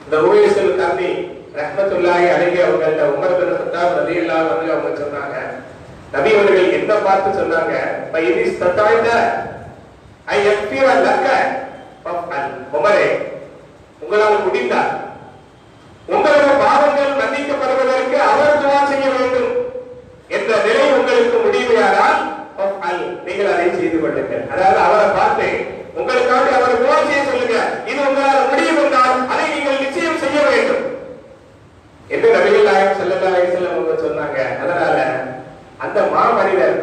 Speaker 1: இந்த உவைஸுல் கர்னி ரஹ்மத்துல்லாஹி அலைஹி அவர்கள்ட்ட உமர் பின் கத்தாப் ரலியல்லாஹு அன்ஹு அவங்க சொன்னாங்க, நபி அவர்கள் என்ன பார்த்து சொன்னாங்க, பைதிஸ் ததாய்த ஐயக்ஃபிர லக்க ஃபஃஅல், உமரே உங்களால் முடிந்தால் உங்களுடைய பாவங்கள் மன்னிக்கப்படுவதற்கு அவர் துஆ செய்ய வேண்டும் என்ற நிலை உங்களுக்கு முடிவையானால் ஃபஃஅல், நீங்கள் அதை செய்து கொள்ளுங்கள். அதாவது அவரை பார்த்து உங்களுக்காக அவர் துஆ செய்ய சொல்லுங்க, இது உங்களால் முடியும் என்றால் அதை நீங்கள் நிச்சயம் செய்ய வேண்டும் என்று நபிகள் நாயகம் ஸல்லல்லாஹு அலைஹி வஸல்லம் அவங்க சொன்னாங்க. அதனால அந்த மாமனிதர்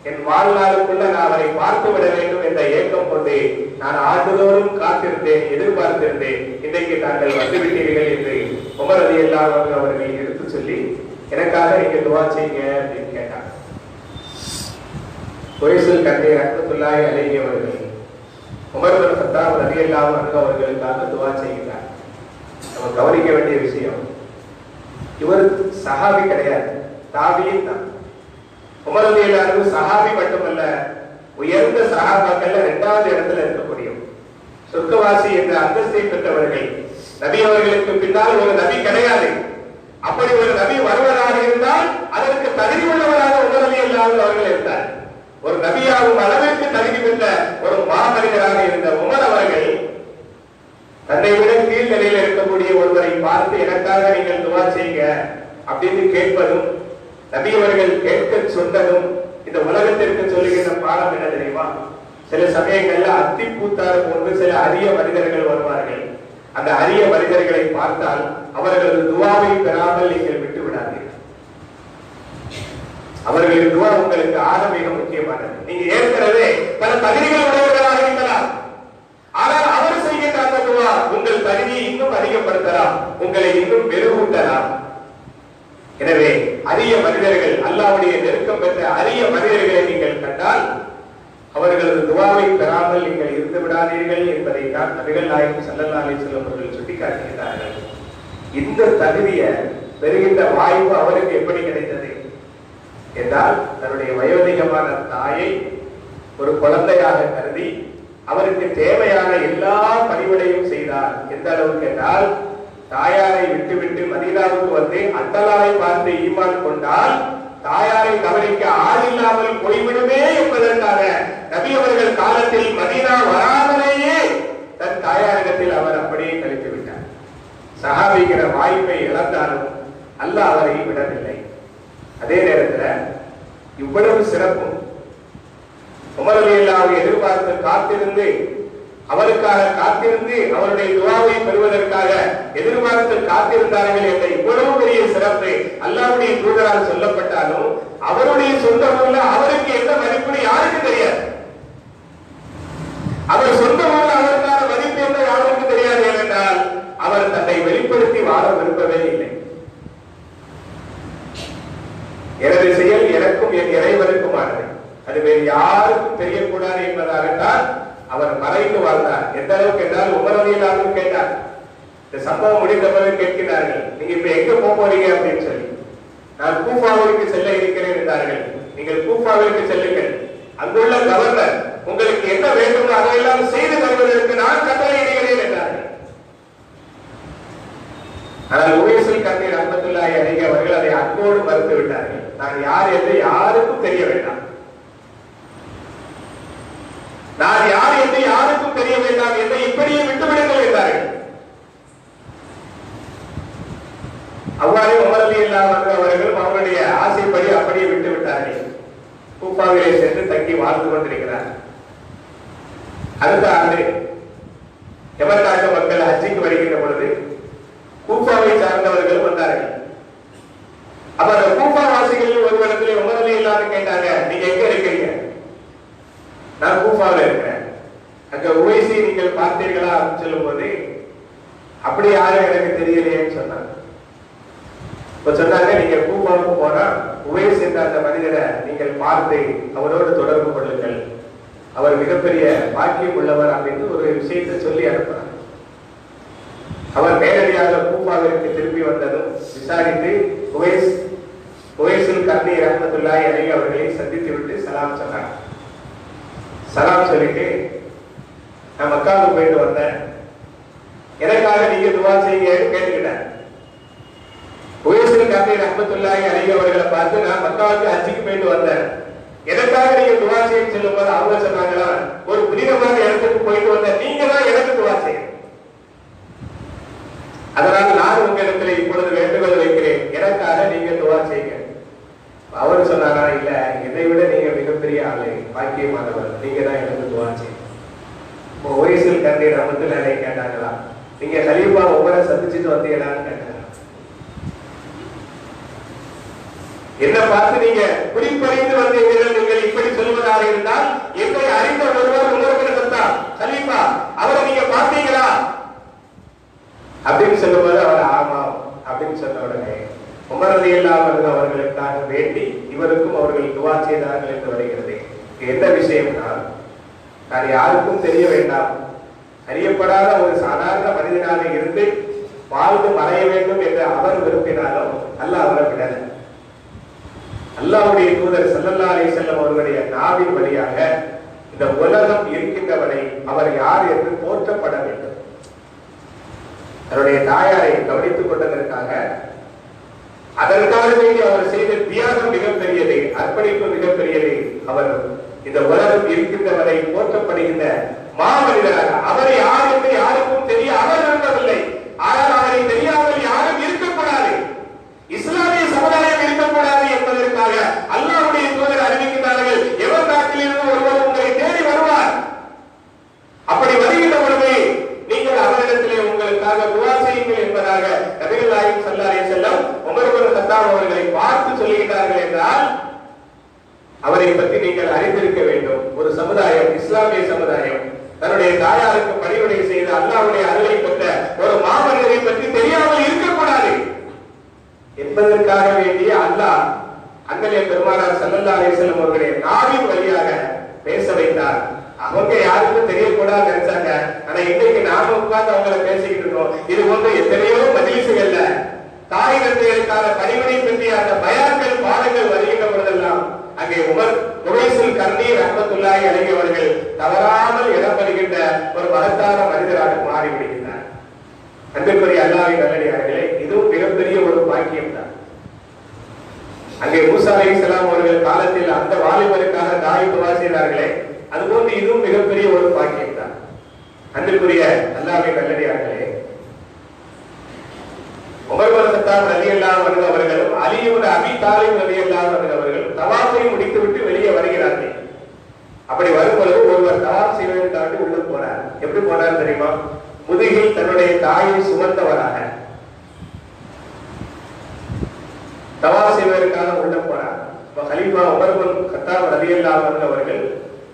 Speaker 1: என் வாழ்நாளுக்குள்ள நான் அவரை பார்த்து விட வேண்டும் என்ற ஏக்கம் கொண்டு நான் ஆண்டுதோறும் காத்திருந்தேன், எதிர்பார்த்திருந்தேன். இன்றைக்கு தாங்கள் வந்துவிட்டீர்கள் என்று உமர் ரலியல்லாஹு அன்ஹு அவர்கள் எடுத்து சொல்லி எனக்காக நீங்க துஆ செய்யுங்க அப்படின்னு கேட்டாங்க. உவைஸுல் கர்னி ரஹ்மத்துல்லாஹி அலைஹி அவர்கள் உமர் பின் கத்தாப் ரலியல்லாஹு அன்ஹு அவர்களுக்காக துஆ செய்கிறார். நம்ம கவனிக்க வேண்டிய விஷயம், இவர் சஹாபி கிடையாது, தாபியின் தான். உமர் ரலியல்லாஹு அன்ஹு சஹாபி மட்டுமல்ல, உயர்ந்த சஹாபாக்கள்ல இரண்டாவது இடத்துல இருக்கக்கூடிய சொர்க்கவாசி என்ற அந்தஸ்தை பெற்றவர்கள். நபி அவர்களுக்கு பின்னால் ஒரு நபி கிடையாது. அப்படி ஒரு நபி வருவதாக இருந்தால் அதற்கு தகுதி உள்ளவராக உமர் ரலியல்லாஹு அன்ஹு அவர்கள் இருந்தார். ஒரு நபியாகும் அளவிற்கு தகுதி பெற்ற ஒரு மாமனிதராக இருந்த உமர் அவர்கள் தன்னை விட கீழ் நிலையில் இருக்கக்கூடிய ஒருவரை பார்த்து எனக்காக நீங்கள் துஆ செய்யுங்க அப்படின்னு கேட்பதும், நபி அவர்கள் கேட்க சொன்னதும் இந்த உலகத்திற்கு சொல்லுகின்ற பாடம் என்ன தெரியுமா? சில சமயங்கள்ல அத்திப்பூத்தாறு போன்று சில அரிய மனிதர்கள் வருவார்கள். அந்த அரிய மனிதர்களை பார்த்தால் அவர்களது துஆவை பெறாமல் நீங்கள் விட்டு விடாதீர்கள். அவர்களின் துஆ உங்களுக்கு ஆக மிக முக்கியமானது. நீங்க ஏற்கனவே பல தகுதிகள் உடையவர்களாக இருக்கலாம், ஆனால் அவர் செய்கின்ற அந்த துஆ உங்கள் தகுதியை இன்னும் அதிகப்படுத்தலாம், உங்களை இன்னும் மெருகூட்டலாம். எனவே அரிய மனிதர்கள், அல்லாஹ்வுடைய நெருக்கம் பெற்ற அரிய மனிதர்களை நீங்கள் கண்டால் அவர்களது துஆவை பெறாமல் நீங்கள் இருந்து விடாதீர்கள் என்பதை தான் நபிகள் நாயகம் ஸல்லல்லாஹு அலைஹி வஸல்லம் அவர்கள் சுட்டிக்காட்டுகிறார்கள். இந்த தகுதியை பெறுகின்ற வாய்ப்பு அவருக்கு எப்படி கிடைத்தது என்றால், தன்னுடைய வயோதிகமான தாயை ஒரு குழந்தையாக கருதி அவருக்கு தேவையான எல்லா பணிவிடையும் செய்தார். எந்த அளவுக்கு என்றால், தாயாரை விட்டுவிட்டு மதீனாவுக்கு வந்து அத்தலாரை பார்த்து ஈமான் கொண்டால் தாயாரை கவனிக்க ஆள் இல்லாமல் போய்விடுமே என்பதற்காக நபி அவர்கள் காலத்தில் மதீனா வராமலேயே தன் தாயாரிடத்தில் அவர் அப்படியே கழித்து விட்டார். சஹாபிக்கிற வாய்ப்பை இழந்தாலும் அல்லாஹ் அவரை விடவில்லை. அதே நேரத்தில் இவ்வளவு சிறப்பும் உமர் ரலியல்லாஹு எதிர்பார்த்து காத்திருந்து அவருக்காக காத்திருந்து அவருடைய துஆவை பெறுவதற்காக எதிர்பார்த்து காத்திருந்தார்கள் என்ற இவ்வளவு பெரிய சிறப்பு அல்லாஹ்வுடைய தூதரால் சொல்லப்பட்டாலும் அவருடைய சொந்த ஊர்ல அவருக்கு என்ன மதிப்புன்னு யாருக்கு தெரியாது. அவர் சொந்த ஊர்ல அவருக்கான மதிப்பு என்ன யாருக்கு தெரியாது. ஏனென்றால் அவர் தன்னை வெளிப்படுத்தி வாழ விரும்பவே இல்லை. என் இறைவனுக்குமானது, அது வேறு யாருக்கும் தெரியக்கூடாது என்பதாகத்தான் அவர் மறைந்து வாழ்ந்தார். எந்த அளவுக்கு என்றால் உமர் ரலியல்லாஹு கேட்டார், இந்த சம்பவம் முடிந்த பிறகு கேட்கிறார்கள், நீங்க இப்ப எங்க போறீங்க அப்படின்னு சொல்லி. நான் கூஃபாவிற்கு செல்ல இருக்கிறேன் என்றார்கள். நீங்கள் கூஃபாவிற்கு செல்லுங்கள், அங்குள்ள கவர்னர் உங்களுக்கு என்ன வேண்டும் அதையெல்லாம் செய்து தருவதற்கு நான் கட்டளையிடுகிறேன் என்றார்கள். ஆனால் உவைசுல் கர்னி ரஹ்மத்துல்லாஹி அலைஹி அவர்கள் அதை அன்போடு மறுத்து விட்டார்கள். நான் யார் என்று யாருக்கும் தெரிய வேண்டாம், நான் யார் என்று யாருக்கும் தெரிய வேண்டாம், என்னை இப்படியே விட்டுவிடுங்கள் என்றார்கள். அவ்வாறு உமர் ரலியல்லாஹு அன்ஹு அவர்கள் அவருடைய ஆசைப்படி அப்படியே விட்டு விட்டார்கள். கூஃபாவிலே சென்று தங்கி வாழ்ந்து கொண்டிருக்கிறார். அடுத்த ஆண்டு யமன் நாட்டு மக்கள் ஹஜ்ஜுக்கு வருகின்ற பொழுது கூஃபாவை சார்ந்தவர்கள் வந்தார்கள். அப்ப அந்த கூஃபா வாசிகள் ஒரு இடத்துல உமர் ரலியல்லாஹு அன்ஹு கேட்டாங்க, நீங்க எங்க இருக்கீங்க? நான் கூஃபாவில் இருக்கிறேன். அங்க உவைசி நீங்கள் பார்த்தீர்களா அப்படின்னு சொல்லும் போது அப்படி யாரும் எனக்கு தெரியலையேன்னு சொன்னாங்க. சொன்னாங்க, நீங்க கூஃபாவுக்கு போனா உவைஸ் என்ற அந்த மனிதரை நீங்கள் பார்த்து அவரோடு தொடர்பு கொள்ளுங்கள், அவர் மிகப்பெரிய பாக்கியம் உள்ளவர் அப்படின்னு ஒரு விஷயத்தை சொல்லி அனுப்புறாங்க. அவர் நேரடியாக கூஃபாவிற்கு திரும்பி வந்ததும் விசாரித்து உவைசுல் கர்னி ரஹ்மத்துல்லாஹி அலைஹி அவர்களை சந்தித்து விட்டு சலாம் சொன்னார். சலாம் சொல்லிட்டு, நான் மக்காவுக்கு போயிட்டு வந்தேன், எனக்காக நீங்க துவா செய்யுங்கன்னு கேட்டுக்கிட்டேன். உவைசுல் கர்னி ரஹ்மத்துல்லாஹி அலைஹி அவர்களை பார்த்து, நான் மக்காவுக்கு ஹஜ்ஜுக்கு போயிட்டு வந்தேன், எனக்காக நீங்க துவா செய்ய சொல்லும் போது அவங்க சொன்னாங்களா, ஒரு புனிதமான இடத்துக்கு போயிட்டு வந்த நீங்க தான் எனக்கு துவா செய்யணும், அதனால் நான் உங்களிடத்துல இப்பொழுது வேண்டுகோள் வைக்கிறேன், எனக்காக நீங்க துவா செய்யுங்க. அவர் சொன்னாரா, இல்ல இதை விட நீங்க மிகப்பெரிய ஆளு, பாக்கியமானவர், நீங்க தான் எனக்கு துவா செய்யணும். உவைசுல் கர்னி ரஹ்மத்துல்லாஹி அலைஹி கேட்டாங்களா, நீங்க கலீஃபா உமரை சந்திச்சுட்டு வந்தீங்களான்னு கேட்டாங்க. என்ன பார்த்து நீங்க குறிப்பறிந்து வந்தீர்கள், நீங்கள் இப்படி சொல்வதாக இருந்தால் என்னை அறிந்த ஒருவர் உமர் சொன்னார் கலீஃபா, அவரை நீங்க பார்த்தீங்களா அப்படின்னு சொல்லும்போது அவர் ஆமாம் அப்படின்னு சொன்ன உடனே உமர் ரலியல்லாஹு அன்ஹு அவர்களுக்காக வேண்டி இவருக்கும் அவர்கள் துவா செய்தார்கள் என்று வருகிறது. என்ன விஷயம்னா, நான் யாருக்கும் தெரிய வேண்டாம், அறியப்படாத ஒரு சாதாரண மனிதனாக இருந்து வாழ்ந்து மறைய வேண்டும் என்று அவர் விரும்பினாலும் அல்லாஹ் அவரை விடல. அல்லாஹ்வுடைய தூதர் ஸல்லல்லாஹு அலைஹி வஸல்லம் அவர்களுடைய நாவின் வழியாக இந்த உலகம் இருக்கின்றவரை அவர் யார் என்று போற்றப்பட வேண்டும். தன்னுடைய தாயாரை கவனித்துக் கொண்டதற்காக அதற்காக வேண்டி அவர் செய்த தியாகம் மிகப்பெரியது, அர்ப்பணிப்பு மிகப்பெரியது. அவர் இந்த உலகம் இருக்கின்றவரை போற்றப்படுகின்ற மாமனிதராக, அவர் யார் என்று யாருக்கும் தெரிய அவர் விரும்பவில்லை. ஆனால் அவரை தெரியாமல் யாரும் இருக்கக்கூடாது, இஸ்லாமிய சமுதாயம் இருக்கக்கூடாது என்பதற்காக அல்லாஹ்வுடைய தூதர் அறிவிக்கிறார்கள், எவர் நாட்டிலிருந்து ஒருவர் உங்களை தேடி வருவார், அப்படி வருகின்ற பொழுது நீங்கள் அவரிடத்திலே உங்களுக்காக துஆ செய்யுங்கள் என்பதாக நபிகள் நாயகம் ஸல்லல்லாஹு அலைஹி வஸல்லம் உமர் இப்னு கத்தாப் அவர்களை பார்த்து சொல்கிறார்கள் என்றால் அவரை பற்றி நீங்கள் அறிந்திருக்க வேண்டும். ஒரு சமுதாயம், இஸ்லாமிய சமுதாயம், தன்னுடைய தாயாருக்கு பணிவிடை செய்து அல்லாஹ்வுடைய அருளை பெற்ற ஒரு மாமனிதரை பற்றி தெரியாமல் இருக்கக்கூடாது என்பதற்காக வேண்டிய அல்லாஹ் அண்ணலே பெருமானார் ஸல்லல்லாஹு அலைஹி வஸல்லம் அவர்களுடைய நாவின் வழியாக பேச வைத்தார். அவங்க யாருக்கும் தெரியக்கூடாது நினைச்சாங்க. ஆனா இன்னைக்கு நாம உட்கார்ந்து அவங்களை பேசிக்கிட்டு இருக்கோம். இது போன்ற எத்தனையோ மஜ்லிஸ்கள்ல தாய் தந்தையருக்கான பணிவிடை பற்றிய அந்த பயான்கள் பாடங்கள் வருகின்ற பொழுதெல்லாம் அங்கே உவைசுல் கர்னி ரஹ்மத்துல்லாஹி அலைஹி அவர்கள் தவறாமல் இடம்பெறுகின்ற ஒரு மகத்தான மனிதராக மாறிவிடுகின்றார். அன்புக்குரிய அல்லாஹ்வின் நல்லடியார்களே, இதுவும் மிகப்பெரிய ஒரு பாக்கியம் தான். அங்கே மூசா அலைஹிஸ்ஸலாம் அவர்கள் காலத்தில் அந்த வாலிபருக்காக தாய் துஆ செய்தார்களே, அதுபோன்று இதுவும் மிகப்பெரிய ஒரு பாக்கியம் தான். அன்புக்குரிய அல்லாஹ்வின் நல்லடியார்களே, உமர் இப்னு கத்தாப் ரலியல்லாஹு அன்ஹு அவர்களும் அலி இப்னு அபீ தாலிப் ரலியல்லாஹு அன்ஹு அவர்களும் தவாஃபை முடித்துவிட்டு வெளியே வருகிறார்கள். அப்படி வரும்பொழுது ஒருவர் தவாஃப் செய்வதற்காக உள்ள போறார். எப்படி போனார் தெரியுமா? முதுகில் தன்னுடைய தாயை சுமந்தவராக தவாஃப் செய்வதற்காக உள்ள போறார். கலீஃபா உமர் இப்னு கத்தாப் ரலியல்லாஹு அன்ஹு அவர்கள்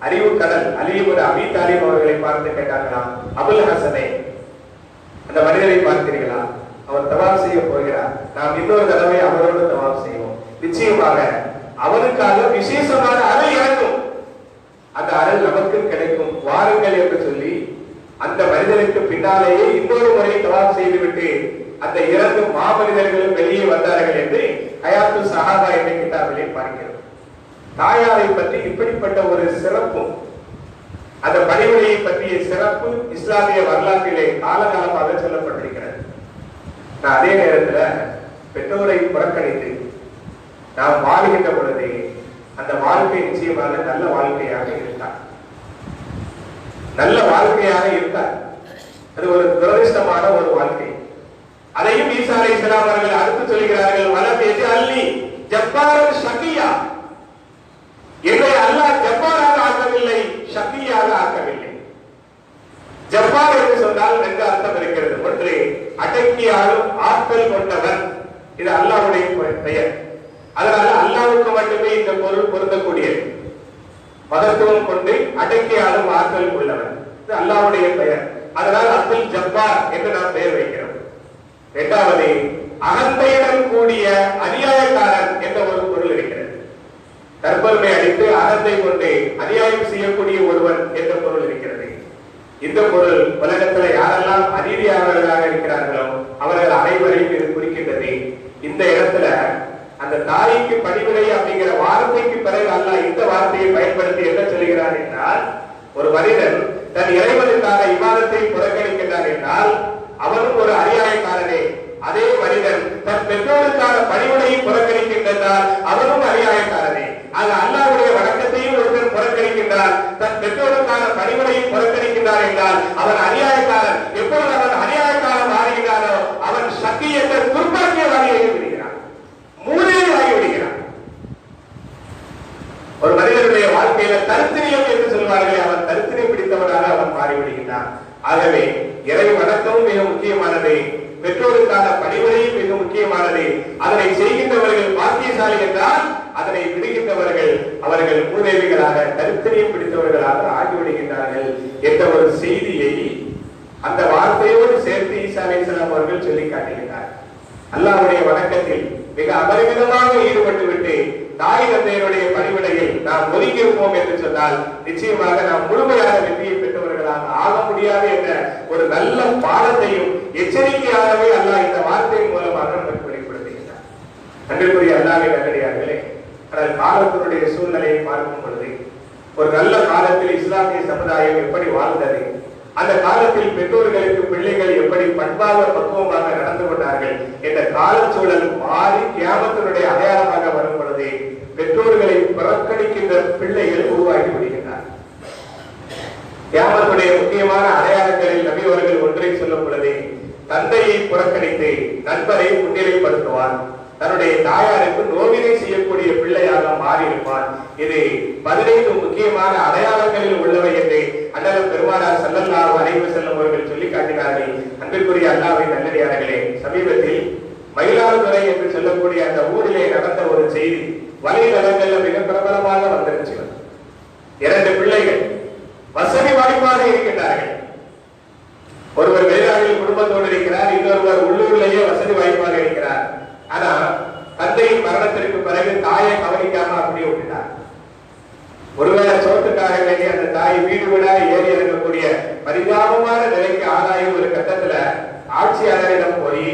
Speaker 1: அறிவு கடல் அலி இப்னு அபீ தாலிப் அவர்களை பார்த்து கேட்டார்களாம், அபுல் ஹசனே, அந்த மனிதரை பார்த்தீர்களா? அவர் தவாஃப் செய்ய போகிறார், நாம் இன்னொரு தடவை அவரோடு தவாஃப் செய்வோம், நிச்சயமாக அவனுக்காக விசேஷமான அருள் இறங்கும். அந்த அருள் நமக்கு கிடைக்கும், வாருங்கள் என்று சொல்லி அந்த மனிதனுக்கு பின்னாலேயே இன்னொரு முறை தவாப் செய்துவிட்டு அந்த இறந்தும் மாமனிதர்களும் வெளியே வந்தார்கள் என்று ஹயாத்து சஹாபா என்ற கிதாபிலே பார்க்கிறோம். தாயாரை பற்றி இப்படிப்பட்ட ஒரு சிறப்பும் அந்த பணிவிடையை பற்றிய சிறப்பு இஸ்லாமிய வரலாற்றிலே காலகாலமாக சொல்லப்பட்டிருக்கிறது. அதே நேரத்தில் பெற்றோரை புறக்கணித்து நாம் வாழ்கின்ற பொழுது அந்த வாழ்க்கை நிச்சயமாக நல்ல வாழ்க்கையாக இருந்தார், நல்ல வாழ்க்கையாக இருந்தார். அது ஒரு துரதிஷ்டமான ஒரு வாழ்க்கை. அதையும் ஈசா அலைஹிஸ்ஸலாம் அவர்கள் அடுத்து சொல்கிறார்கள், வலம் எஜஅல்னி ஜப்பாரன் ஷகியா, என்னை அல்லாஹ் ஜப்பாராக ஆக்கவில்லை, ஷகியாக ஆக்கவில்லை. ஜப்பார் என்று சொன்னால் ரெண்டு அர்த்தம் இருக்கிறது. ஒன்று அடக்கி ஆளும் ஆற்றல் கொண்டவர், இது அல்லாஹ்வுடைய பெயர். அதனால அல்லாஹ்வுக்கு மட்டுமே இந்த பொருள் பொருந்தக்கூடியது. மகத்துவம் கொண்டு அடக்கி ஆளும் ஆற்றல் உள்ளவர், இது அல்லாஹ்வுடைய பெயர். அதனால் அப்துல் ஜப்பார் என்று நாம் பெயர் வைக்கிறோம். இரண்டாவது அகந்தையுடன் கூடிய அநியாயக்காரன் என்ற ஒரு பொருள் இருக்கிறது. தற்பெருமை அடித்து அகந்தை கொண்டு அநியாயம் செய்யக்கூடிய ஒருவன் என்ற பொருள் இருக்கிறது. இந்த பொருள் உலகத்தில் யாரெல்லாம் அநீதியாளர்களாக இருக்கிறார்களோ அவர்கள் அனைவரையும் இது குறிக்கின்றது. இந்த இடத்துல அந்த தாய்க்கு பணிவிடை அப்படிங்கிற வார்த்தைக்கு பிறகு அல்லாஹ் இந்த வார்த்தையை பயன்படுத்தி என்ன சொல்கிறார் என்றால், ஒரு மனிதன் தன் இறைவனுக்கான இபாதத்தை புறக்கணிக்கின்றார் என்றால் அவனும் ஒரு அநியாயக்காரனே. அதே மனிதன் தன் பெற்றோருக்கான பணிவிடையை புறக்கணிக்கின்றார், அவனும் அநியாயக்காரனே. ஆக அல்லாஹ்வுடைய வணக்கத்தையும் ஒருத்தன் புறக்கணிக்கின்றார், தன் பெற்றோருக்கான பணிவிடையை புறக்கணிக்கின்றார் என்றால் அவன் அநியாயக்காரன். எப்பொழுது அவன் அநியாயக்காரன் மாறுகிறானோ அவன் சக்தி என்ற துர்பாக்கியவாதியை விடுகிறான், மூலையாகி விடுகிறான். ஒரு மனிதனுடைய வாழ்க்கையில தரித்திரியம் என்று சொல்வார்களே, அவன் தரித்திரியம் பிடித்தவனாக அவன் மாறிவிடுகிறான். ஆகவே இறை வணக்கமும் மிக முக்கியமானது, பெற்றோருக்கான பணிவிடையும் மிக முக்கியமானது. அதனை செய்கின்றவர்கள் பாக்கியசாலி என்றால் அதனை விடுகின்றவர்கள் அவர்கள் மூதேவிகளாக தரித்திரியம் பிடித்தவர்களாக ஆகிவிடுகின்றார்கள் என்ற ஒரு செய்தியை அந்த வார்த்தையோடு சேர்த்து ஈசா அலைஹிஸ்ஸலாம் அவர்கள் சொல்லி காட்டுகிறார். அல்லாஹ்வுடைய வணக்கத்தில் மிக அபரிமிதமாக ஈடுபட்டு விட்டு தாய் தந்தையருடைய பணிவிடையில் நாம் ஒதுங்கியிருப்போம் என்று சொன்னால் நிச்சயமாக நாம் முழுமையாக வெற்றியை பெற்றவர்களாக ஆக முடியாது என்ற ஒரு நல்ல பாடத்தையும் எச்சரிக்கையாகவே அல்லாஹ் இந்த வார்த்தையின் மூலமாக நமக்கு வெளிப்படுத்துகிறார். அன்பிற்குரிய அல்லாஹ்வின் நல்லடியார்களே, ஆனால் காலத்தினுடைய சூழ்நிலையை பார்க்கும் பொழுது ஒரு நல்ல காலத்தில் இஸ்லாமிய சமுதாயம் எப்படி வாழ்ந்தது, அந்த காலத்தில் பெற்றோர்களுக்கு பிள்ளைகள் எப்படி பண்பாக பக்குவமாக நடந்து கொண்டார்கள் என்ற காலச்சூழல் மாறி கியாமத்தினுடைய அடையாளமாக வரும் பொழுது பெற்றோர்களை புறக்கணிக்கின்ற பிள்ளைகள் உருவாகி விடுகின்றனர். கியாமத்துடைய முக்கியமான அடையாளங்களில் நபி அவர்கள் ஒன்றை சொல்லும் பொழுது, தந்தையை புறக்கணித்து நண்பரை முன்னிலைப்படுத்துவார், தன்னுடைய தாயாருக்கு நோவினை செய்யக்கூடிய பிள்ளையாக மாறியிருப்பார். இது 15 முக்கியமான அடையாளங்களில் உள்ளவை என்று அண்ணல் பெருமானார் ஸல்லல்லாஹு அலைஹி வஸல்லம் அவர்கள் சொல்லி காட்டினார்கள். அன்பிற்குரிய அல்லாஹ்வின் நல்லடியார்களே, சமீபத்தில் மயிலாடுதுறை என்று சொல்லக்கூடிய அந்த ஊரிலே நடந்த ஒரு செய்தி வலைதளங்கள்ல மிக பிரபலமாக வந்துருச்சு. 2 பிள்ளைகள் வசதி வாய்ப்பாக இருக்கின்றார்கள். ஒருவர் வெளிநாட்டில் குடும்பத்தோடு இருக்கிறார், இன்னொருவர் உள்ளூர்லேயே வசதி வாய்ப்பாக இருக்கிறார். ஆனா தந்தையின் மரணத்திற்கு பிறகு தாயை கவனிக்காம அப்படியே விட்டுட்டார். ஒருவேளை சோத்துக்காக வேண்டிய அந்த தாய் வீடு வீடா ஏறி இறங்கக்கூடிய பரிதாபமான நிலைக்கு ஆளாயும் ஒரு கட்டத்துல ஆட்சியாளரிடம் போய்,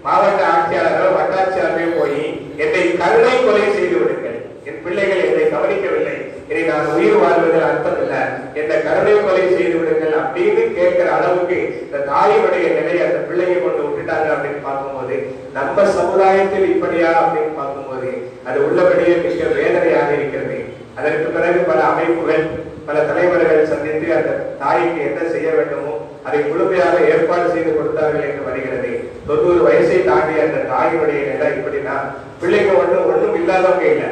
Speaker 1: மாவட்ட ஆட்சியாளரோ வட்டாட்சியாளரோ போய், என்னை கருணை கொலை செய்து விடுங்கள், என் பிள்ளைகள் என்னை கவனிக்கவில்லை, இனி நான் உயிர் வாழ்வதில் அர்த்தம் இல்லை, என்னை கருணை கொலை செய்து விடுங்கள் அப்படின்னு கேட்கிற அளவுக்கு இந்த தாயினுடைய நிலையை அந்த பிள்ளையை கொண்டு விட்டுட்டாங்க அப்படின்னு பார்க்கும்போது, நம்ம சமுதாயத்தில் இப்படியா அப்படின்னு பார்க்கும்போது அது உள்ளபடியே மிக வேதனையாக இருக்கிறது. அதற்கு பிறகு பல அமைப்புகள் பல தலைவர்கள் சந்தித்து அந்த தாய்க்கு என்ன செய்ய வேண்டுமோ அதை முழுமையாக ஏற்பாடு செய்து கொடுத்தார்கள் என்று வருகிறது. 90 வயசை தாண்டிய அந்த தாயினுடைய நிலை இப்படின்னா, பிள்ளைங்க ஒன்றும் இல்லாதவங்க இல்லை,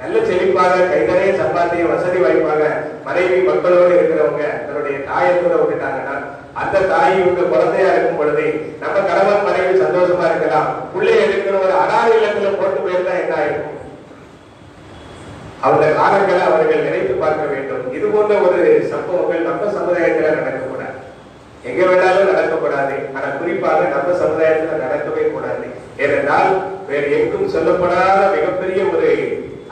Speaker 1: நல்ல செழிப்பாக கைதறைய சம்பாத்திய வசதி வாய்ப்பாக மனைவி மக்களோடு இருக்கிறவங்க தன்னுடைய தாயை கூட விட்டுட்டாங்கன்னா, அந்த தாய் இவங்க குழந்தையா இருக்கும் பொழுது நம்ம கணவன் மனைவி சந்தோஷமா இருக்கலாம், பிள்ளை எடுக்கிற ஒரு அனாதை இல்லத்துல போட்டு போயிருந்தா என்ன ஆயிருக்கும்? அந்த காலங்களை அவர்கள் நினைத்து பார்க்க வேண்டும். இது போன்ற ஒரு சம்பவங்கள் நம்ம சமுதாயத்துல நடக்கக்கூடாது, எங்க வேணாலும் நடக்கக்கூடாது. ஆனா குறிப்பாக நம்ம சமுதாயத்துல நடக்கவே கூடாது. ஏனென்றால் வேறு எங்கும் சொல்லப்படாத மிகப்பெரிய ஒரு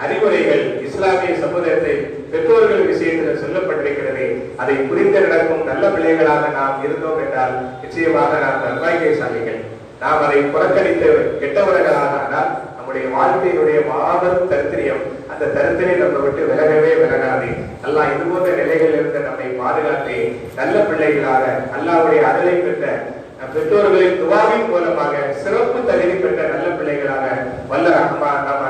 Speaker 1: அறிவுரைகள் இஸ்லாமிய சமுதாயத்தை பெற்றோர்கள் விஷயத்தில் சொல்லப்பட்டிருக்கிறது. அதை புரிந்து நடக்கும் நல்ல பிள்ளைகளாக நாம் இருந்தோம் என்றால் நிச்சயமாக நாம் நல்வாய்க்கைசாலிகள். நாம் அதை புறக்கணித்து கெட்டவர்களாக ஆனால் நம்முடைய வாழ்க்கையினுடைய மாபெரும் தரித்திரியம், அந்த தரித்திரை நம்ம விட்டு விலகவே விலகாது. அல்லாஹ் இது போன்ற நிலைகளில் இருந்து நம்மை பாதுகாத்து நல்ல பிள்ளைகளாக அல்லாஹ்வுடைய அருளை பெற்ற பெற்றோர்களின் துவாவின் மூலமாக சிறப்பு தகுதி பெற்ற நல்ல பிள்ளைகளாக வல்ல ரஹ்மான் நாம்